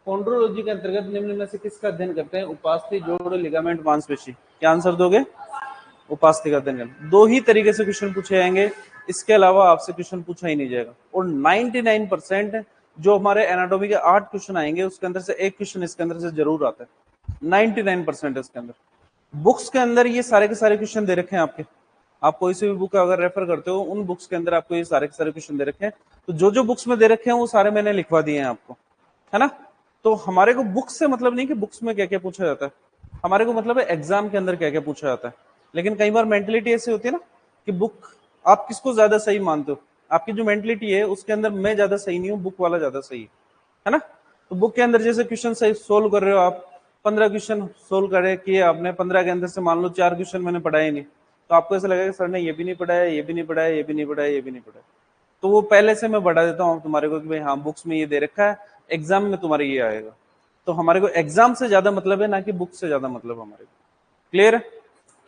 कॉन्ड्रोलॉजी के अंतर्गत निम्न में से किसका अध्ययन करते हैं, उपास्थि, जोड़, लिगामेंट, मांसपेशी। क्या आंसर दोगे, उपास्थि का अध्ययन करते। दो ही तरीके से क्वेश्चन पूछे जाएंगे, इसके अलावा आपसे क्वेश्चन पूछा ही नहीं जाएगा। और 99% जो हमारे एनाटॉमी के 8 क्वेश्चन आएंगे उसके अंदर से एक क्वेश्चन इसके अंदर से जरूर आता है। 99% इसके अंदर। बुक्स के अंदर ये सारे के सारे क्वेश्चन दे रखे हैं आपके, आप कोई सी भी बुक अगर रेफर करते हो उन बुक्स के अंदर आपको ये सारे के सारे क्वेश्चन दे रखे हैं। तो जो जो बुक्स में दे रखे हैं वो सारे मैंने लिखवा दिए हैं आपको, है ना। तो हमारे को बुक्स से मतलब नहीं कि बुक्स में क्या क्या पूछा जाता है, हमारे को मतलब है एग्जाम के अंदर क्या क्या पूछा जाता है। लेकिन कई बार मेंटलिटी ऐसी होती है ना कि बुक, आप किसको ज्यादा सही मानते हो, आपकी जो मेंटलिटी है उसके अंदर मैं ज्यादा सही नहीं हूँ, बुक वाला ज्यादा सही है ना। तो बुक के अंदर जैसे क्वेश्चन सही सोल्व कर रहे हो आप, 15 क्वेश्चन सोल्व करे किए आपने, 15 के अंदर से मान लो 4 क्वेश्चन मैंने पढ़ाए नहीं, तो आपको ऐसा लगेगा सर ने ये भी नहीं पढ़ाया, ये भी नहीं पढ़ाया, ये भी नहीं पढ़ाया, ये भी नहीं पढ़ाया। तो वो पहले से मैं बढ़ा देता हूँ तुम्हारे को कि भाई हाँ बुक्स में ये दे रखा है, एग्जाम में तुम्हारे ये आएगा। तो हमारे को एग्जाम से ज्यादा मतलब है, ना कि बुक से ज्यादा मतलब हमारे को। क्लियर है,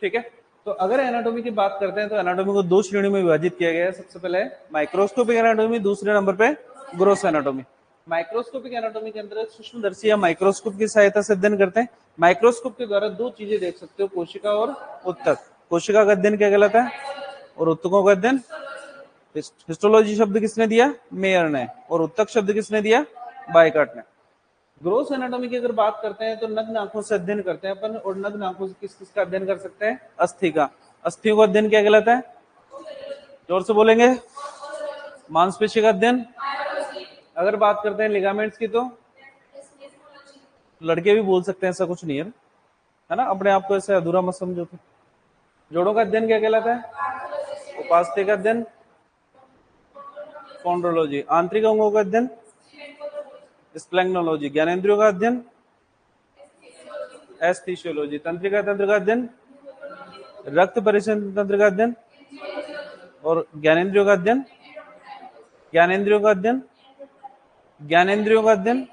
ठीक है। तो अगर एनाटॉमी की बात करते हैं तो एनाटॉमी को दो श्रेणियों में विभाजित किया गया है। सबसे पहले है माइक्रोस्कोपिक एनाटॉमी, दूसरे नंबर पे ग्रोस एनाटॉमी। माइक्रोस्कोपिक एनाटॉमी के अंदर सूक्ष्मदर्शी या माइक्रोस्कोप की सहायता से अध्ययन करते हैं। माइक्रोस्कोप के द्वारा दो चीजें देख सकते हो, कोशिका और उत्तक। कोशिका का अध्ययन क्या कहलाता है, और उत्तकों का अध्ययन, हिस्टोलॉजी शब्द किसने दिया, मेयर ने, और उत्तक शब्द किसने दिया, बायकाट ने। ग्रोस एनाटॉमी की अगर बात करते हैं तो नग्न आंखों से अध्ययन करते हैं अपन, और नग्न आंखों से किस किस का अध्ययन कर सकते हैं, अस्थि का। अस्थियों का अध्ययन क्या कहलाता है, जोर से बोलेंगे, मांसपेशी का अध्ययन। अगर बात करते हैं लिगामेंट्स की तो लड़के भी बोल सकते हैं, ऐसा कुछ नहीं है ना, अपने आप को ऐसे अधूरा मत समझो। तो जोड़ों का अध्ययन क्या कहलाता है, उपास्थि का अध्ययन, कॉन्ड्रोलॉजी। आंतरिक अंगों का अध्ययन, स्प्लेग्नोलॉजी। ज्ञानेंद्रियों का अध्ययन, एस्थीसियोलॉजी। तंत्रिका तंत्र का अध्ययन, रक्त परिसंचरण तंत्र का अध्ययन। और ज्ञानेंद्रियों का अध्ययन, ज्ञानेंद्रियों का अध्ययन, ज्ञानेंद्रियों का अध्ययन,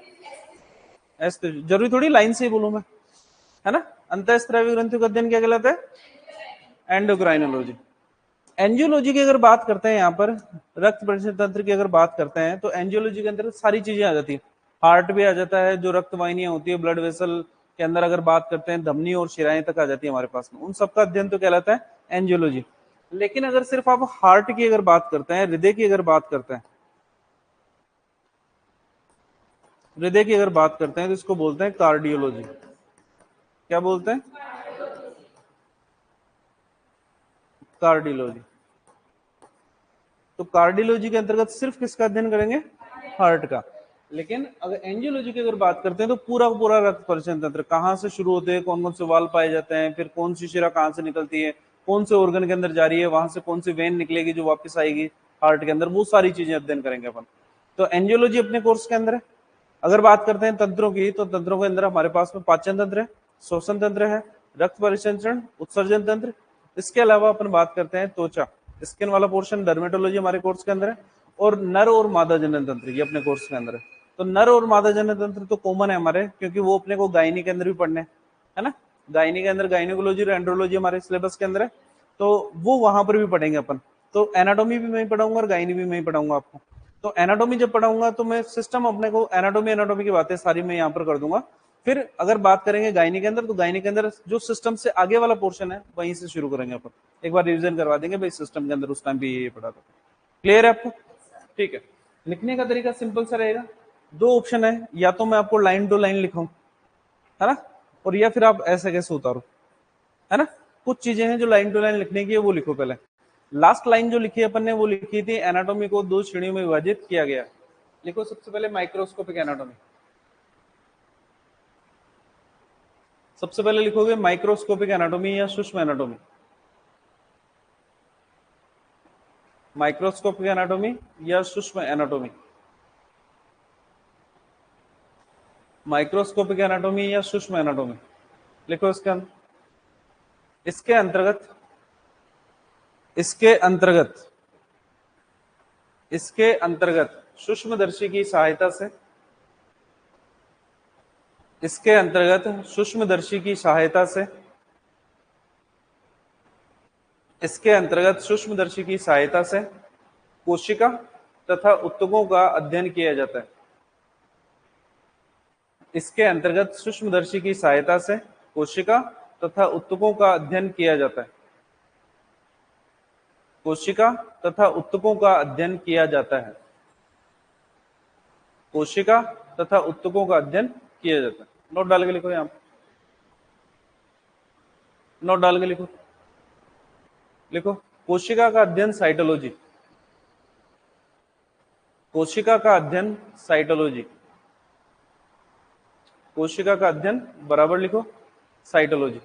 जरूरी थोड़ी लाइन से ही बोलूं मैं, है ना। अंतःस्रावी ग्रंथियों का अध्ययन क्या कहलाता है, एंडोक्राइनोलॉजी। एंजियोलॉजी की अगर बात करते हैं, यहाँ पर रक्त परिसंचरण तंत्र की अगर बात करते हैं तो एंजियोलॉजी के अंदर सारी चीजें आ जाती है। हार्ट भी आ जाता है, जो रक्त वाहिनियां होती है ब्लड वेसल के अंदर अगर बात करते हैं, धमनी और शिराएं तक आ जाती है हमारे पास में, उन सबका अध्ययन तो कहलाता है एंजियोलॉजी। लेकिन अगर सिर्फ आप हार्ट की अगर बात करते हैं, हृदय की अगर बात करते हैं, हृदय की अगर बात करते हैं तो इसको बोलते हैं कार्डियोलॉजी। क्या बोलते हैं, कार्डियोलॉजी। तो कार्डियोलॉजी के अंतर्गत सिर्फ किसका अध्ययन करेंगे, हार्ट का। लेकिन अगर एंजियोलॉजी की अगर बात करते हैं तो पूरा पूरा रक्त परिसंचरण तंत्र, कहाँ से शुरू होते हैं, कौन कौन से वाल्व पाए जाते हैं, फिर कौन सी शिरा कहाँ से निकलती है, कौन से ऑर्गन के अंदर जा रही है, वहां से कौन सी वेन निकलेगी जो वापस आएगी हार्ट के अंदर, वो सारी चीजें अध्ययन करेंगे अपन। तो एंजियोलॉजी अपने कोर्स के अंदर है। अगर बात करते हैं तंत्रों की, तो तंत्रों के अंदर हमारे पास में पाचन तंत्र है, श्वसन तंत्र है, रक्त परिसंचरण, उत्सर्जन तंत्र। इसके अलावा अपन बात करते हैं त्वचा, स्किन वाला पोर्शन, डर्मेटोलॉजी हमारे कोर्स के अंदर है। और नर और मादा जनन तंत्र ये अपने कोर्स के अंदर है। तो नर और मादा जनन तंत्र तो कॉमन है हमारे, क्योंकि वो अपने को गायनी के अंदर भी पढ़ने है ना। गायनी के अंदर गायनिकोलॉजी और एंड्रोलॉजी हमारे सिलेबस के अंदर है, तो वो वहां पर भी पढ़ेंगे अपन। तो एनाटॉमी भी मैं ही पढ़ाऊंगा और गायनी भी मैं ही पढ़ाऊंगा आपको। तो एनाटॉमी जब पढ़ाऊंगा तो मैं सिस्टम अपने को एनाटॉमी की बातें सारी मैं यहाँ पर कर दूंगा। फिर अगर बात करेंगे गायनी के अंदर, तो गायनी के अंदर जो सिस्टम से आगे वाला पोर्शन है वहीं से शुरू करेंगे अपन। एक बार रिवीजन करवा देंगे भाई, सिस्टम के अंदर उस टाइम भी ये पढ़ा था। क्लियर है आपको, ठीक है। लिखने का तरीका सिंपल सा रहेगा, दो ऑप्शन है, या तो मैं आपको लाइन टू लाइन लिखाऊं, है ना, और या फिर आप ऐसे कैसे उतारो, है ना। कुछ चीजें हैं जो लाइन टू लाइन लिखने की है, वो लिखो पहले। लास्ट लाइन जो लिखी अपन ने वो लिखी थी, एनाटॉमी को दो श्रेणियों में विभाजित किया गया। लिखो सबसे पहले माइक्रोस्कोपिक एनाटॉमी। सबसे पहले लिखोगे माइक्रोस्कोपिक एनाटॉमी या सूक्ष्म एनाटॉमी। माइक्रोस्कोपिक एनाटॉमी या सूक्ष्म एनाटॉमी, माइक्रोस्कोपिक एनाटॉमी या सूक्ष्म एनाटॉमी लिखो। इसके अंतर्गत इसके अंतर्गत इसके अंतर्गत सूक्ष्मदर्शी की सहायता से, इसके अंतर्गत सूक्ष्मदर्शी की सहायता से, इसके अंतर्गत सूक्ष्मदर्शी की सहायता से कोशिका तथा उत्तकों का अध्ययन किया जाता है। इसके अंतर्गत सूक्ष्मदर्शी की सहायता से कोशिका तथा उत्तकों का अध्ययन किया जाता है। कोशिका तथा उत्तकों का अध्ययन किया जाता है। कोशिका तथा उत्तकों का अध्ययन किया जाता है। नोट डाल के लिखो, यहाँ नोट डाल के लिखो। लिखो, कोशिका का अध्ययन साइटोलॉजी। कोशिका का अध्ययन साइटोलॉजी। कोशिका का अध्ययन बराबर लिखो साइटोलॉजी।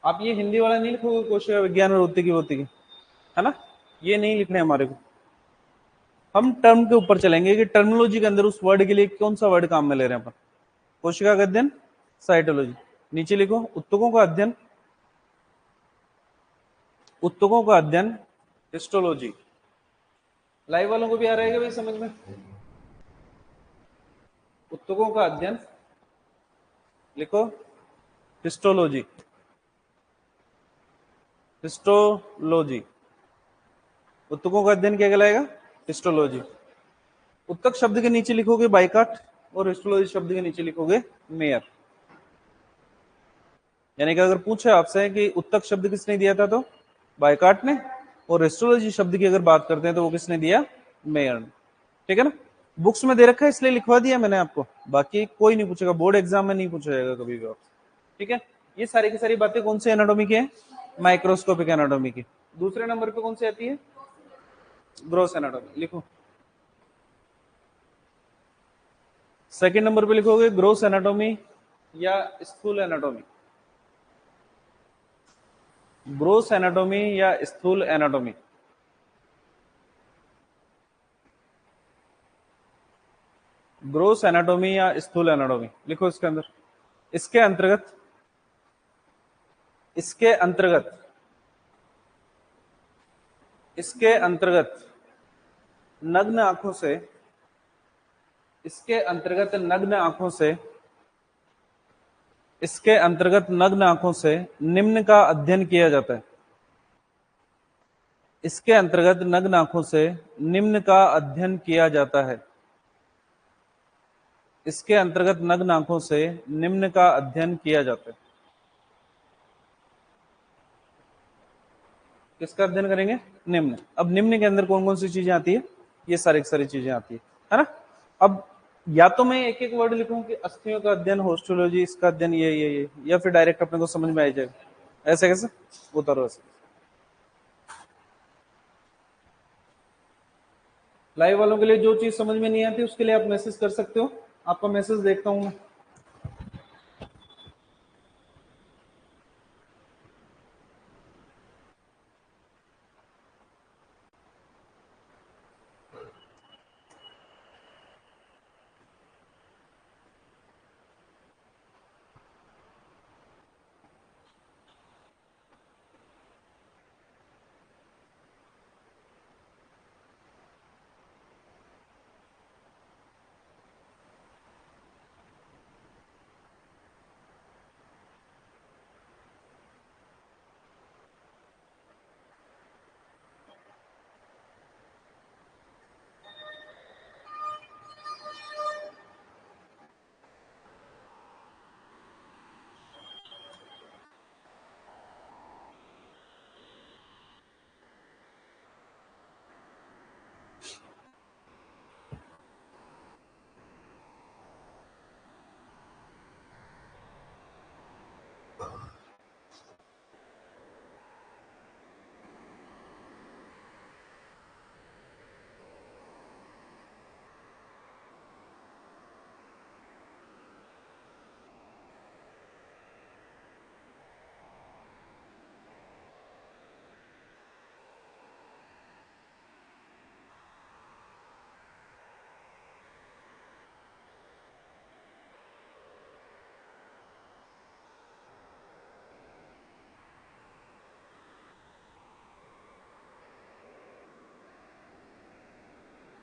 आप ये हिंदी वाला नहीं लिखोगे, कोशिका विज्ञान और उत्तकी भौतिकी, है ना, ये नहीं लिखने हमारे को। हम टर्म के ऊपर चलेंगे कि टर्मिनोलॉजी के अंदर उस वर्ड के लिए कौन सा वर्ड काम में ले रहे हैं अपन। कोशिका का अध्ययन साइटोलॉजी। नीचे लिखो उत्तकों का अध्ययन, उत्तकों का अध्ययन हिस्टोलॉजी। लाइव वालों को भी आ रहा है भाई समझ में? उत्तकों का अध्ययन लिखो हिस्टोलॉजी। हिस्टोलॉजी, उत्तकों का अध्ययन क्या कहलाएगा? हिस्टोलॉजी। उत्तक शब्द के नीचे लिखोगे बाइकाट और हिस्टोलॉजी शब्द के नीचे लिखोगे मेयर। यानी कि अगर पूछे आपसे कि उत्तक शब्द किसने दिया था, तो बाइकाट ने, और हिस्टोलॉजी शब्द की अगर बात करते हैं तो वो किसने दिया? मेयर ने। ठीक है ना, बुक्स में दे रखा है इसलिए लिखवा दिया मैंने आपको, बाकी कोई नहीं पूछेगा, बोर्ड एग्जाम में नहीं पूछा जाएगा कभी भी आपसे। ठीक है, ये सारी की सारी बातें कौन सी एनाटॉमी की है? माइक्रोस्कोपिक एनाटॉमी की। दूसरे नंबर पे कौन सी आती है? Gross anatomy. लिखो, सेकंड नंबर पे लिखोगे ग्रॉस एनाटॉमी या स्थूल एनाटॉमी। ग्रॉस एनाटॉमी या स्थूल एनाटॉमी। ग्रॉस एनाटॉमी या स्थूल एनाटॉमी लिखो इसके अंदर। इसके अंतर्गत, इसके अंतर्गत, इसके अंतर्गत नग्न आंखों से, इसके अंतर्गत नग्न आंखों से, इसके अंतर्गत नग्न आंखों से निम्न का अध्ययन किया जाता है। इसके अंतर्गत नग्न आंखों से निम्न का अध्ययन किया जाता है। इसके अंतर्गत नग्न आंखों से निम्न का अध्ययन किया जाता है। किसका अध्ययन करेंगे? निम्न। अब निम्न के अंदर कौन कौन सी चीजें आती है? ये सारी चीजें आती है ना। अब या तो मैं एक एक वर्ड लिखूं कि अस्थियों का अध्ययन हिस्टोलॉजी, इसका अध्ययन ये, या फिर डायरेक्ट अपने को समझ में आ जाएगा। ऐसे कैसे उतारो ऐसे। लाइव वालों के लिए जो चीज समझ में नहीं आती उसके लिए आप मैसेज कर सकते हो, आपका मैसेज देखता हूं मैं।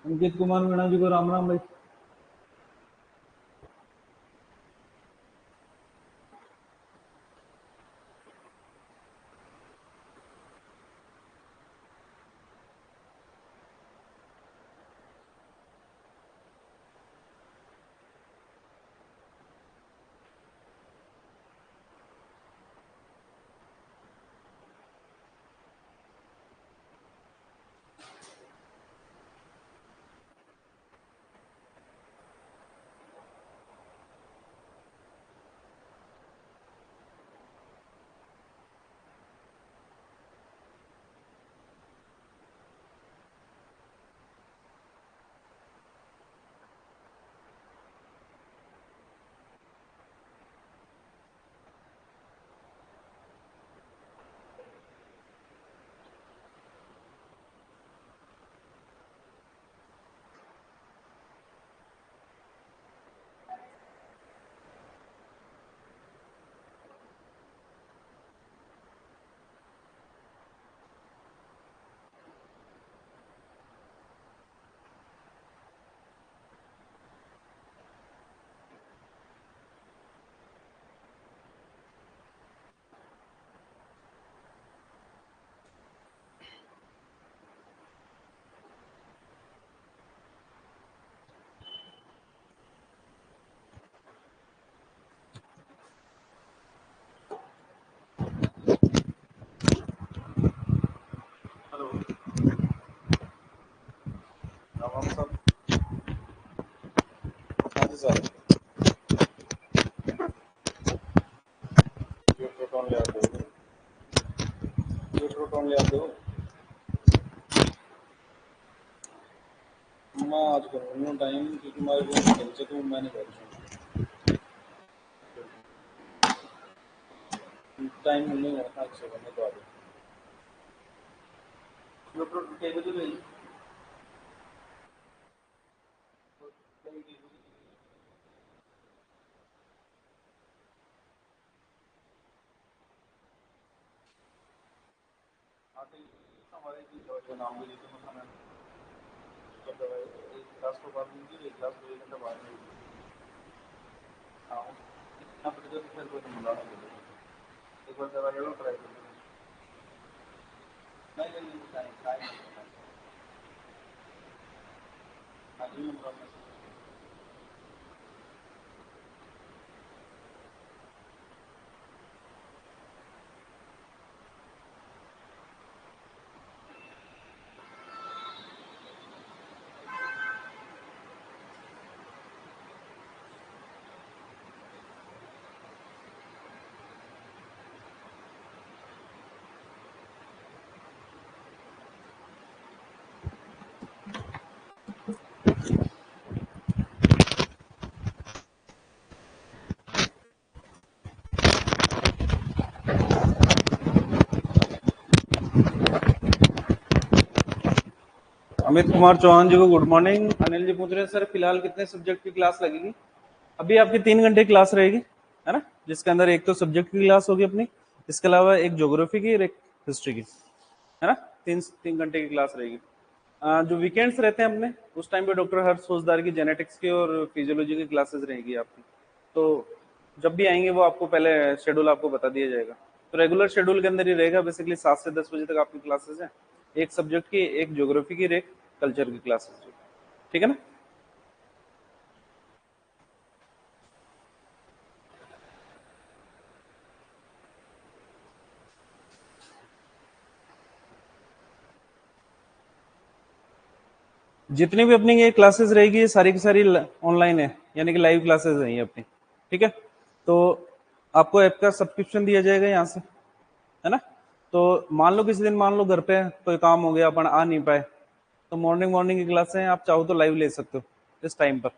अंकित कुमार मीणा जी को राम राम भाई। फोन ले आते हो? मैं आज करूँगा टाइम, क्योंकि हमारे घर से तो मैं नहीं कर टाइम मिलने का अच्छे करने तो आगे कई बजे गई हमारे नाम भी लेते हैं एक क्लास को बाद में एक क्लास को 1 घंटा बाद में हाँ इतना फिर कोई मिला एक बार दवा जरूर ट्राई करो नहीं ट्राई अमित कुमार चौहान जी को गुड मॉर्निंग। अनिल जी पूछ रहे हैं सर फिलहाल कितने सब्जेक्ट की क्लास लगेगी? अभी आपकी 3 घंटे क्लास रहेगी, है ना, जिसके अंदर एक तो सब्जेक्ट की क्लास होगी अपनी, इसके अलावा एक ज्योग्राफी की और एक हिस्ट्री की, है ना। 3 घंटे की क्लास रहेगी। जो वीकेंड्स रहते हैं अपने, उस टाइम पे डॉक्टर हर्ष सोजदार की जेनेटिक्स की और फिजियोलॉजी की क्लासेस रहेगी आपकी। तो जब भी आएंगे वो आपको पहले शेड्यूल आपको बता दिया जाएगा। तो रेगुलर शेड्यूल के अंदर ही रहेगा, बेसिकली 7 से 10 बजे तक आपकी क्लासेस हैं, एक सब्जेक्ट की, एक ज्योग्राफी की, एक कल्चर की क्लासेस, ठीक है ना। जितनी भी अपनी ये क्लासेस रहेगी ये सारी की सारी ऑनलाइन है, यानी कि लाइव क्लासेस हैं ये अपनी, ठीक है। तो आपको ऐप का सब्सक्रिप्शन दिया जाएगा यहाँ से, है ना। तो मान लो किसी दिन मान लो घर पे कोई काम हो गया, अपन आ नहीं पाए, तो मॉर्निंग मॉर्निंग की क्लासें हैं, आप चाहो तो लाइव ले सकते हो इस टाइम पर।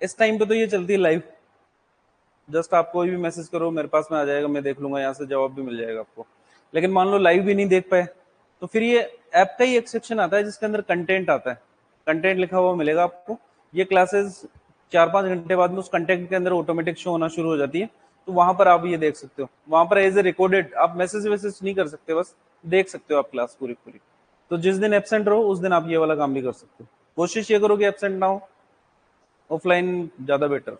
इस टाइम पे तो ये चलती है लाइव, जस्ट आप कोई भी मैसेज करो मेरे पास में आ जाएगा, मैं देख लूंगा, यहाँ से जवाब भी मिल जाएगा आपको। लेकिन मान लो लाइव भी नहीं देख पाए, तो फिर ये ऐप का ही एक सेक्शन आता है जिसके अंदर कंटेंट आता है, कंटेंट लिखा हुआ मिलेगा आपको। ये क्लासेस 4-5 घंटे बाद में उस कंटेंट के अंदर ऑटोमेटिक शो होना शुरू हो जाती है, तो वहां पर आप ये देख सकते हो। वहां पर एज ए रिकॉर्डेड आप मैसेज वैसेज नहीं कर सकते, बस देख सकते हो आप क्लास पूरी पूरी। तो जिस दिन एब्सेंट रहो उस दिन आप ये वाला काम भी कर सकते हो। कोशिश ये करो कि एब्सेंट ना हो, ऑफलाइन ज्यादा बेटर।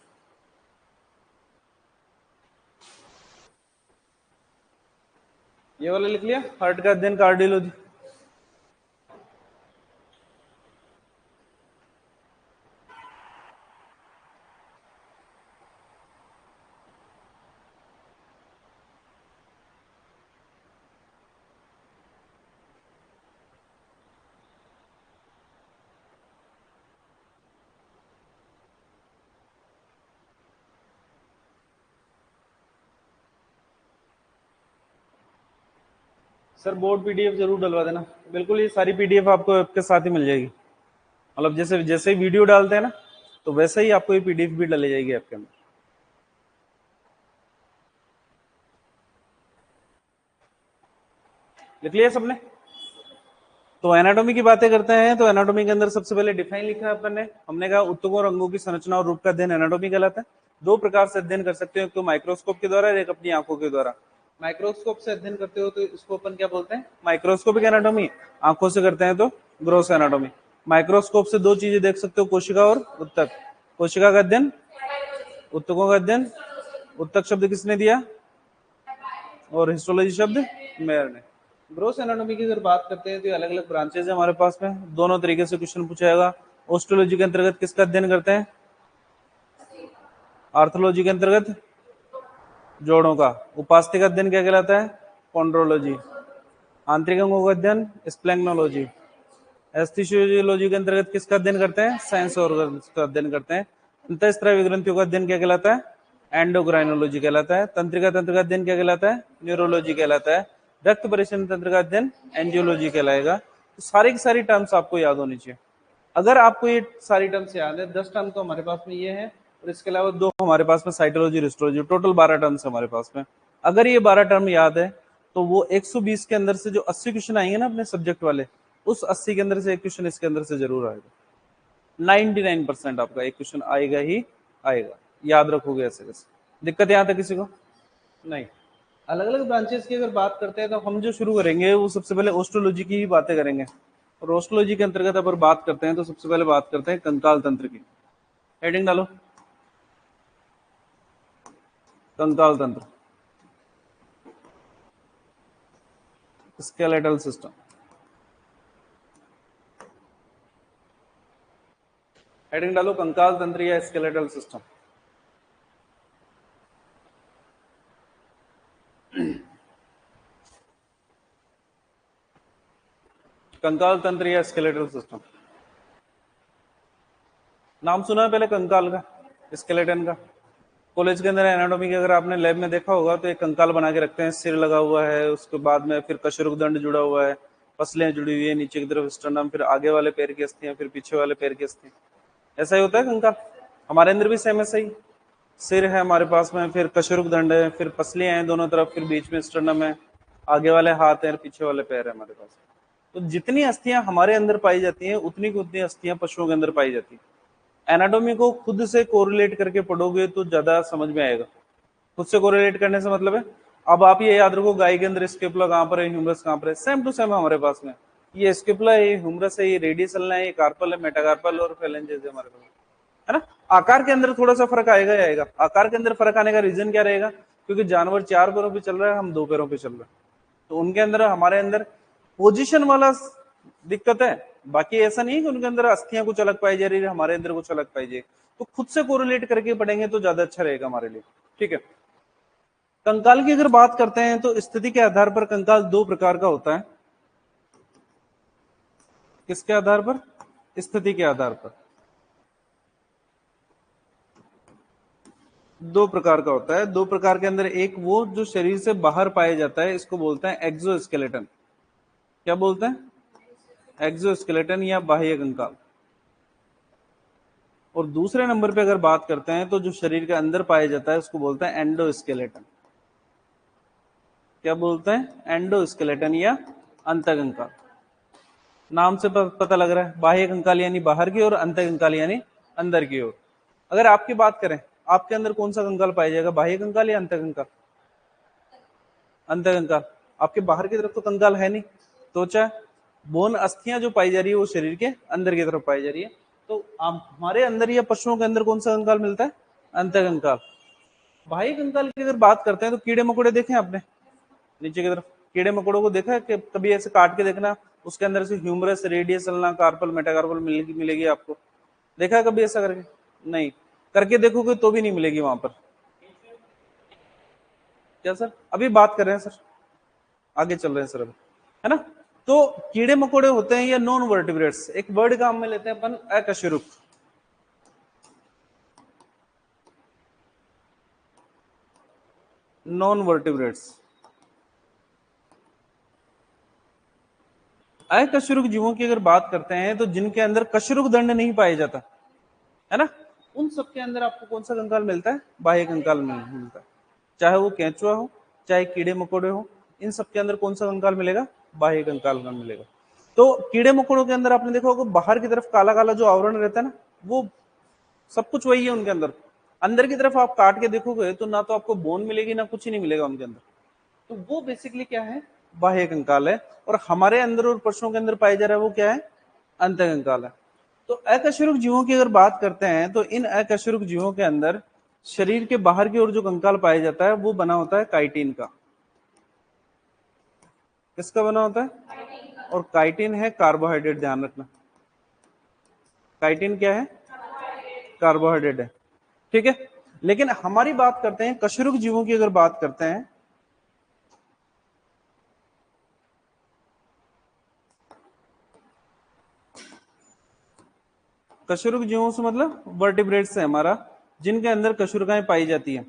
ये वाला लिख लिया, हार्ट का अध्ययन कार्डियोलॉजी। सर बोर्ड पीडीएफ जरूर डलवा देना। बिल्कुल, ये सारी पीडीएफ आपको ऐप के साथ ही मिल जाएगी। मतलब जैसे जैसे ही वीडियो डालते हैं ना, तो वैसे ही आपको ये पीडीएफ भी डाली जाएगी ऐप के अंदर। लिख लिया सबने? तो एनाटॉमी की बातें करते हैं। तो एनाटॉमी के अंदर सबसे पहले डिफाइन लिखा है अपन ने, हमने कहा उत्तकों और अंगों की संरचना और रूप का अध्ययन एनाटॉमी कहलाता है। 2 प्रकार से अध्ययन कर सकते हो, एक तो माइक्रोस्कोप के द्वारा, एक अपनी आंखों के द्वारा। माइक्रोस्कोप से अध्ययन करते हो तो इसको अपन क्या बोलते हैं, माइक्रोस्कोपिक एनाटॉमी। आंखों से करते हैं तो ग्रोस एनाटॉमी। माइक्रोस्कोप से 2 चीजें देख सकते हो, कोशिका और उत्तक। कोशिका का अध्ययन, उत्तकों का अध्ययन। उत्तक शब्द किसने दिया और हिस्टोलॉजी शब्द मेयर ने। ग्रोस एनाटॉमी की अगर बात करते हैं तो अलग अलग ब्रांचेज है हमारे पास में, दोनों तरीके से क्वेश्चन पूछा जाएगा। ओस्टोलॉजी के अंतर्गत किसका अध्ययन करते हैं, आर्थोलॉजी के अंतर्गत जोड़ों का। उपास्थि का अध्ययन क्या कहलाता है, कॉन्ड्रोलॉजी। आंतरिक अंगों का अध्ययन स्प्लेंगनोलॉजी। एस्थीसियोलॉजी के अंतर्गत किसका अध्ययन करते हैं, साइंस ऑर्गन्स का अध्ययन करते हैं। अंतःस्रावी ग्रंथियों का अध्ययन क्या कहलाता है, एंडोक्राइनोलॉजी कहलाता है। तंत्रिका तंत्र का अध्ययन क्या कहलाता है, न्यूरोलॉजी कहलाता है। रक्त परिचलन तंत्र का अध्ययन एंजियोलॉजी कहलाएगा। तो सारी की सारी टर्म्स आपको याद होनी चाहिए। अगर आपको ये सारी टर्म्स याद है, 10 टर्म तो हमारे पास में ये है, और इसके अलावा 2 हमारे पास में साइटोलॉजी हिस्टोलॉजी, टोटल 12 टर्म्स हमारे पास में। अगर ये 12 टर्म याद है तो वो 120 के अंदर से जो 80 क्वेश्चन आएंगे ना अपने सब्जेक्ट वाले, उस 80 के अंदर से एक क्वेश्चन इसके अंदर से जरूर आएगा। 99% आपका एक क्वेश्चन आएगा ही आएगा, याद रखोगे ऐसे कैसे। दिक्कत यहाँ तक किसी को नहीं। अलग अलग ब्रांचेस की अगर बात करते हैं तो हम जो शुरू करेंगे वो सबसे पहले ओस्टोलॉजी की ही बातें करेंगे। और ओस्टोलॉजी के अंतर्गत अगर बात करते हैं तो सबसे पहले बात करते हैं कंकाल तंत्र की। हेडिंग डालो, कंकाल तंत्र, स्केलेटल सिस्टम। हेडिंग डालो, कंकाल तंत्र या स्केलेटल सिस्टम। कंकाल तंत्र या स्केलेटल सिस्टम, नाम सुना है पहले कंकाल का, स्केलेटन का? कॉलेज के अंदर एनाटॉमी के अगर आपने लैब में देखा होगा तो एक कंकाल बना के रखते हैं, सिर लगा हुआ है, उसके बाद में फिर कशरुकदंड जुड़ा हुआ है, पसलियां जुड़ी हुई है, नीचे की तरफ स्टर्नम, फिर आगे वाले पैर की अस्थियां, फिर पीछे वाले पैर की अस्थियां। ऐसा ही होता है कंकाल। हमारे अंदर भी सेम ऐसा ही, सिर है हमारे पास में, फिर कशरुकदंड है, फिर पसलियां हैं दोनों तरफ, फिर बीच में स्टर्नम है, आगे वाले हाथ है, पीछे वाले पैर है हमारे पास। तो जितनी अस्थियां हमारे अंदर पाई जाती हैं उतनी की उतनी अस्थियां पशुओं के अंदर पाई जाती है। एनाटॉमी को खुद से कोरिलेट करके पढ़ोगे तो ज्यादा समझ में आएगा। खुद से कोरिलेट करने से मतलब है, अब आप ये याद रखो गाय के अंदर स्केपुला कहां पर है, ह्यूमरस कहां पर है, सेम टू सेम हमारे पास में ये स्केपुला है, ये ह्यूमरस है, ये रेडियस अल्ना है, ये कार्पल है, मेटाकार्पल और फेलेंजेस है हमारे पास, है ना। आकार के अंदर थोड़ा सा फर्क आएगा ही आएगा। आकार के अंदर फर्क आने का रीजन क्या रहेगा? क्योंकि जानवर 4 पैरों पे चल रहा है, हम 2 पैरों पे चल रहे हैं, तो उनके अंदर हमारे अंदर पोजीशन वाला दिक्कत है। बाकी ऐसा नहीं है कि उनके अंदर अस्थियां कुछ अलग पाई जा रही है, हमारे अंदर कुछ अलग पाई जाए। तो खुद से कोरिलेट करके पढ़ेंगे तो ज्यादा अच्छा रहेगा हमारे लिए, ठीक है। कंकाल की अगर बात करते हैं तो स्थिति के आधार पर कंकाल 2 प्रकार का होता है। किसके आधार पर? स्थिति के आधार पर 2 प्रकार का होता है। 2 प्रकार के अंदर एक वो जो शरीर से बाहर पाया जाता है, इसको बोलते हैं एक्सोस्केलेटन। क्या बोलते हैं? एक्सोस्केलेटन या बाह्य कंकाल। और दूसरे नंबर पे अगर बात करते हैं तो जो शरीर के अंदर पाया जाता है उसको बोलते हैं एंडोस्केलेटन। क्या बोलते हैं? एंडोस्केलेटन या अंतकंकाल। नाम से पता लग रहा है, बाह्य कंकाल यानी बाहर की और अंतकंकाल यानी अंदर की ओर। अगर आपकी बात करें, आपके अंदर कौन सा कंकाल पाया जाएगा, बाह्य कंकाल या अंतकंकाल? अंतकंकाल। आपके बाहर की तरफ तो कंकाल है नहीं, त्वचा, बोन, अस्थियां जो पाई जा रही है वो शरीर के अंदर की तरफ पाई जा रही है। तो हमारे अंदर या पशुओं के अंदर कौन सा कंकाल मिलता है? अंतकंकाल। बाह्य कंकाल की अगर बात करते हैं तो कीड़े मकोड़े देखे आपने नीचे की तरफ? कीड़े मकोड़ों को देखा है कि कभी ऐसे काट के देखना, उसके अंदर से humerus, radius ulna, carpal, metacarpal मिलेगी आपको? देखा है कभी ऐसा करके? नहीं। करके देखोगे तो भी नहीं मिलेगी वहां पर। क्या सर? अभी बात कर रहे हैं सर, आगे चल रहे हैं सर अभी, है ना। तो कीड़े मकोड़े होते हैं या नॉन वर्टिब्रेट्स। एक वर्ड काम में लेते हैं अपन, अकशेरुक। नॉन वर्टिब्रेट्स, अकशेरुक जीवों की अगर बात करते हैं तो जिनके अंदर कशेरुक दंड नहीं पाया जाता, है ना, उन सबके अंदर आपको कौन सा कंकाल मिलता है? बाह्य कंकाल मिलता है। चाहे वो केंचुआ हो, चाहे कीड़े मकोड़े हो, इन सबके अंदर कौन सा कंकाल मिलेगा? बाह्य कंकाल मिलेगा। तो कीड़े मकोड़ों के अंदर आपने देखा होगा बाहर की तरफ काला काला जो आवरण रहता है ना, वो सब कुछ वही है उनके अंदर। अंदर की तरफ आप काट के देखोगे तो ना तो आपको बोन मिलेगी, ना कुछ ही नहीं मिलेगा उनके अंदर। तो वो बेसिकली क्या है? बाह्य कंकाल है। और हमारे अंदर और पशुओं के अंदर पाया जा रहा है वो क्या है? अंतकंकाल है। तो अकशेरुक जीवों की अगर बात करते हैं तो इन अकशेरुक जीवों के अंदर शरीर के बाहर की ओर जो कंकाल पाया जाता है वो बना होता है काइटिन का। किसका बना होता है? और काइटिन है कार्बोहाइड्रेट, ध्यान रखना। काइटिन क्या है? कार्बोहाइड्रेट है, ठीक है। लेकिन हमारी बात करते हैं कशेरुक जीवों की अगर बात करते हैं, कशेरुक जीवों से मतलब वर्टिब्रेट्स है हमारा, जिनके अंदर कशेरुकाएं पाई जाती हैं।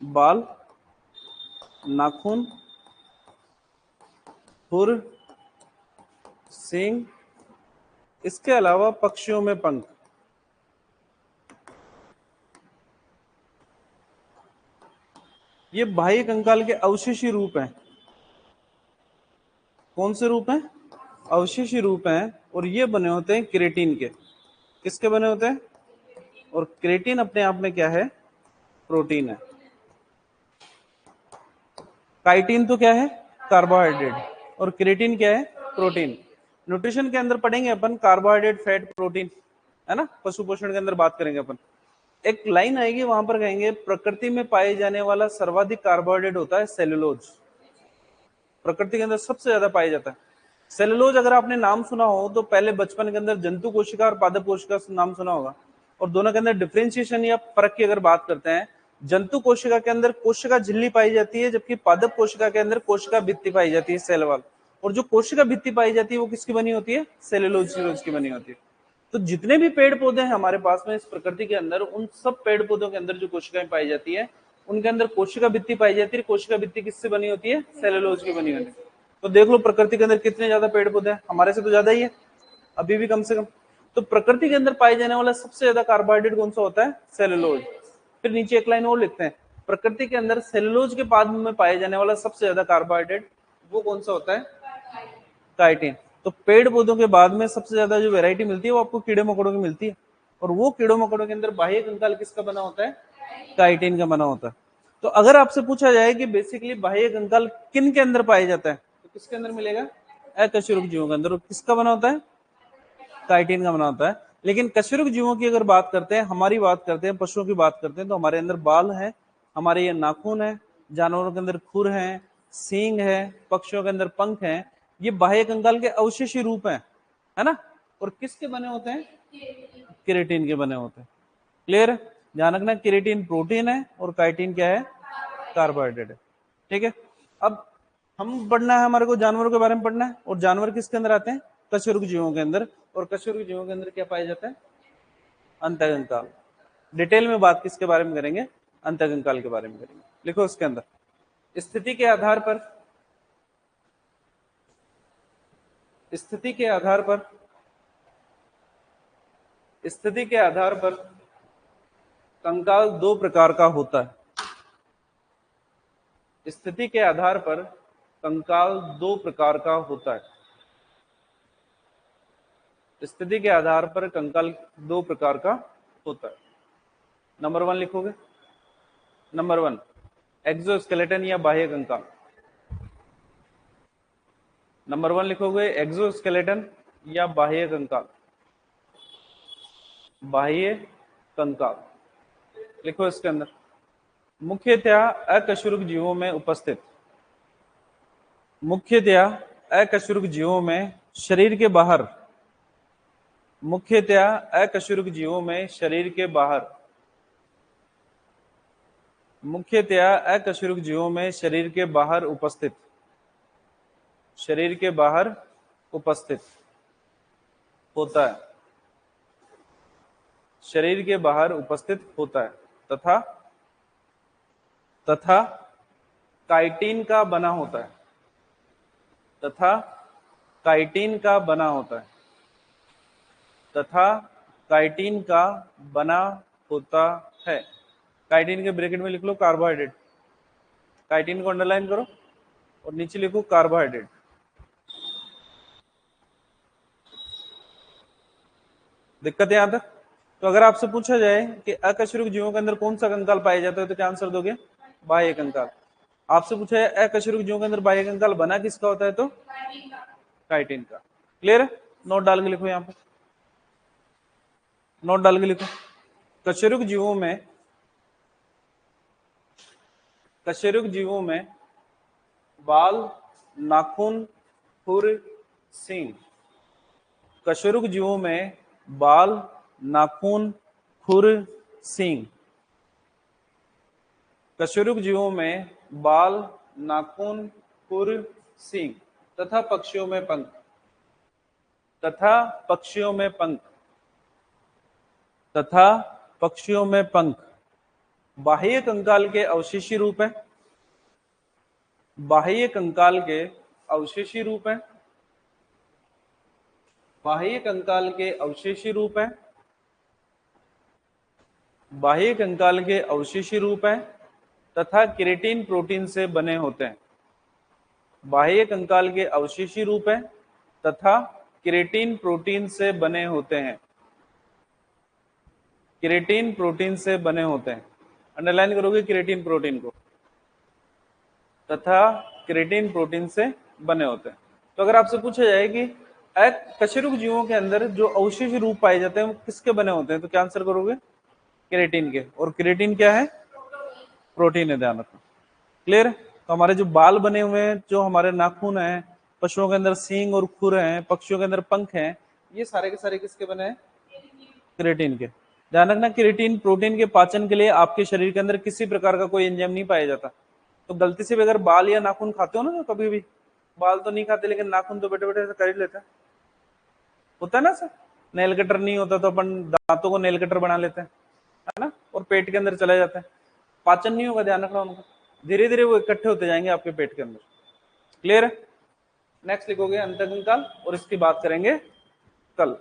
बाल, नाखून, खुर, सींग, इसके अलावा पक्षियों में पंख। ये बाह्य कंकाल के अवशेषी रूप हैं। कौन से रूप हैं? अवशेषी रूप हैं, और ये बने होते हैं केराटिन के। किसके बने होते हैं? और केराटिन अपने आप में क्या है? प्रोटीन है। काइटिन तो क्या है? कार्बोहाइड्रेट। और केराटिन क्या है? प्रोटीन। न्यूट्रिशन के अंदर पढ़ेंगे अपन कार्बोहाइड्रेट, फैट, प्रोटीन, है ना। पशु पोषण के अंदर बात करेंगे अपन। एक लाइन आएगी, वहां पर कहेंगे प्रकृति में पाए जाने वाला सर्वाधिक कार्बोहाइड्रेट होता है सेलुलोज। प्रकृति के अंदर सबसे ज्यादा पाया जाता है सेलुलोज। अगर आपने नाम सुना हो तो पहले बचपन के अंदर जंतु कोशिका और पादप कोशिका नाम सुना होगा, और दोनों के अंदर डिफरेंशिएशन या फर्क की अगर बात करते हैं, जंतु कोशिका के अंदर कोशिका झिल्ली पाई जाती है, जबकि पादप कोशिका के अंदर कोशिका भित्ति पाई जाती है, सेल वॉल। और जो कोशिका भित्ति पाई जाती है वो किसकी बनी होती है? सेलुलोज की बनी होती है। तो जितने भी पेड़ पौधे हैं हमारे पास में इस प्रकृति के अंदर, उन सब पेड़ पौधों के अंदर जो कोशिकाएं पाई जाती है, उनके अंदर कोशिका भित्ति पाई जाती है। कोशिका भित्ति किससे बनी होती है? सेलुलोज की बनी होती है। तो देख लो प्रकृति के अंदर कितने ज्यादा पेड़ पौधे हैं, हमारे से तो ज्यादा ही है अभी भी, कम से कम। तो प्रकृति के अंदर पाए जाने वाला सबसे ज्यादा कार्बोहाइड्रेट कौन सा होता है? सेलुलोज। फिर नीचे एक लाइन और लिखते हैं, प्रकृति के अंदर सेलुलोज के बाद में पाए जाने वाला सबसे ज्यादा कार्बोहाइड्रेट वो कौन सा होता है? काइटिन। तो पेड़ पौधों के बाद में सबसे ज्यादा जो वैरायटी मिलती है वो आपको कीड़े मकोड़ों की मिलती है, और वो कीड़ों मकोड़ों के अंदर बाह्य कंकाल किसका बना होता है? काइटिन का बना होता है। तो अगर आपसे पूछा जाए कि बेसिकली बाह्य कंकाल किन के अंदर पाया जाता है, तो किसके अंदर मिलेगा? अकशेरुक जीवों के अंदर। किसका बना होता है? काइटिन का बना होता है। लेकिन कशेरुक जीवों की अगर बात करते हैं, हमारी बात करते हैं, पशुओं की बात करते हैं, तो हमारे अंदर बाल है, हमारे ये नाखून है, जानवरों के अंदर खुर है, सींग है, पक्षियों के अंदर पंख है। ये बाह्य कंकाल के अवशेषी रूप हैं, है ना। और किसके बने होते हैं? केराटिन के बने होते हैं। क्लियर है? ध्यान रखना, केराटिन प्रोटीन है और काइटिन क्या है? कार्बोहाइड्रेट है। ठीक है। अब हम पढ़ना है, हमारे को जानवरों के बारे में पढ़ना है, और जानवर किसके अंदर आते हैं? कशेरुक जीवों के अंदर। और कशेरुक जीवों के अंदर क्या पाया जाता है? अंतःकंकाल। डिटेल में बात किसके बारे में करेंगे? अंतःकंकाल के बारे में करेंगे। लिखो उसके अंदर, स्थिति के आधार पर, स्थिति के आधार पर, स्थिति के आधार पर कंकाल दो प्रकार का होता है। स्थिति के आधार पर कंकाल दो प्रकार का होता है। स्थिति के आधार पर कंकाल दो प्रकार का होता है। नंबर 1 लिखोगे? नंबर 1 एक्सोस्केलेटन या बाह्य कंकाल। नंबर 1 लिखोगे एक्सोस्केलेटन या बाह्य कंकाल। बाह्य कंकाल लिखो इसके अंदर, मुख्यतया अकशेरुक जीवों में उपस्थित, मुख्यतया अकशेरुक जीवों में शरीर के बाहर, मुख्यतया अकशेरुक जीवों में शरीर के बाहर, मुख्यतया अकशेरुक जीवों में शरीर के बाहर उपस्थित, शरीर के बाहर उपस्थित होता है, शरीर के बाहर उपस्थित होता है, तथा तथा काइटिन का बना होता है, तथा काइटिन का बना होता है, तथा काइटिन का बना होता है। काइटिन के ब्रैकेट में लिख लो कार्बोहाइड्रेट, काइटिन को अंडरलाइन करो और नीचे लिखो कार्बोहाइड्रेट। दिक्कत है यहां तक? तो अगर आपसे पूछा जाए कि अकशेरुक जीवों के अंदर कौन सा कंकाल पाया जाता है, तो क्या आंसर दोगे? बाह्य कंकाल। आपसे पूछा है अकशेरुक जीवों के अंदर बाह्य कंकाल बना किसका होता है, तो काइटिन का। क्लियर है? नोट डाल के लिखो, यहां पर नोट डाल के लिखो, कशेरुक जीवों में, कशेरुक जीवों में बाल, नाखून, खुर, सींग। कशेरुक जीवों में बाल, नाखून, खुर, सींग। कशेरुक जीवों में बाल, नाखून, खुर, सींग, तथा पक्षियों में पंख, तथा पक्षियों में पंख, तथा पक्षियों में पंख बाह्य कंकाल के अवशेषी रूप है, बाह्य कंकाल के अवशेषी रूप हैं, बाह्य कंकाल के अवशेषी रूप हैं, बाह्य कंकाल के अवशेषी रूप हैं तथा केराटिन प्रोटीन से बने होते हैं। बाह्य कंकाल के अवशेषी रूप हैं तथा केराटिन प्रोटीन से बने होते हैं, केराटिन प्रोटीन से बने होते हैं। अंडरलाइन करोगे केराटिन प्रोटीन को, तथा केराटिन प्रोटीन से बने होते हैं। तो अगर आपसे पूछा जाए कि कशेरुक जीवों के अंदर जो अवशेष रूप पाए जाते हैं वो किसके बने होते हैं, तो क्या आंसर करोगे? केराटिन के। और केराटिन क्या है? प्रोटीन है, ध्यान रखना। क्लियर? तो हमारे जो बाल बने हुए हैं, जो हमारे नाखून हैं, पशुओं के अंदर सींग और खुर हैं, पक्षियों के अंदर पंख हैं, ये सारे के सारे किसके बने हैं? केराटिन के। ध्यान रखना, केराटिन प्रोटीन के पाचन के लिए आपके शरीर के अंदर किसी प्रकार का कोई एंजाइम नहीं पाया जाता। तो गलती से भी अगर बाल या नाखून खाते हो ना, तो कभी भी बाल तो नहीं खाते लेकिन नाखून तो बैठे बैठे कर ही लेते हैं, होता है ना सर। नेल कटर नहीं होता तो अपन दांतों को नेल कटर बना लेते हैं, है ना, और पेट के अंदर चले जाते हैं। पाचन नहीं होगा, ध्यान रखना उनका, धीरे धीरे वो इकट्ठे होते जाएंगे आपके पेट के अंदर। क्लियर है? नेक्स्ट लिखोगे अंतः कंकाल और इसकी बात करेंगे कल।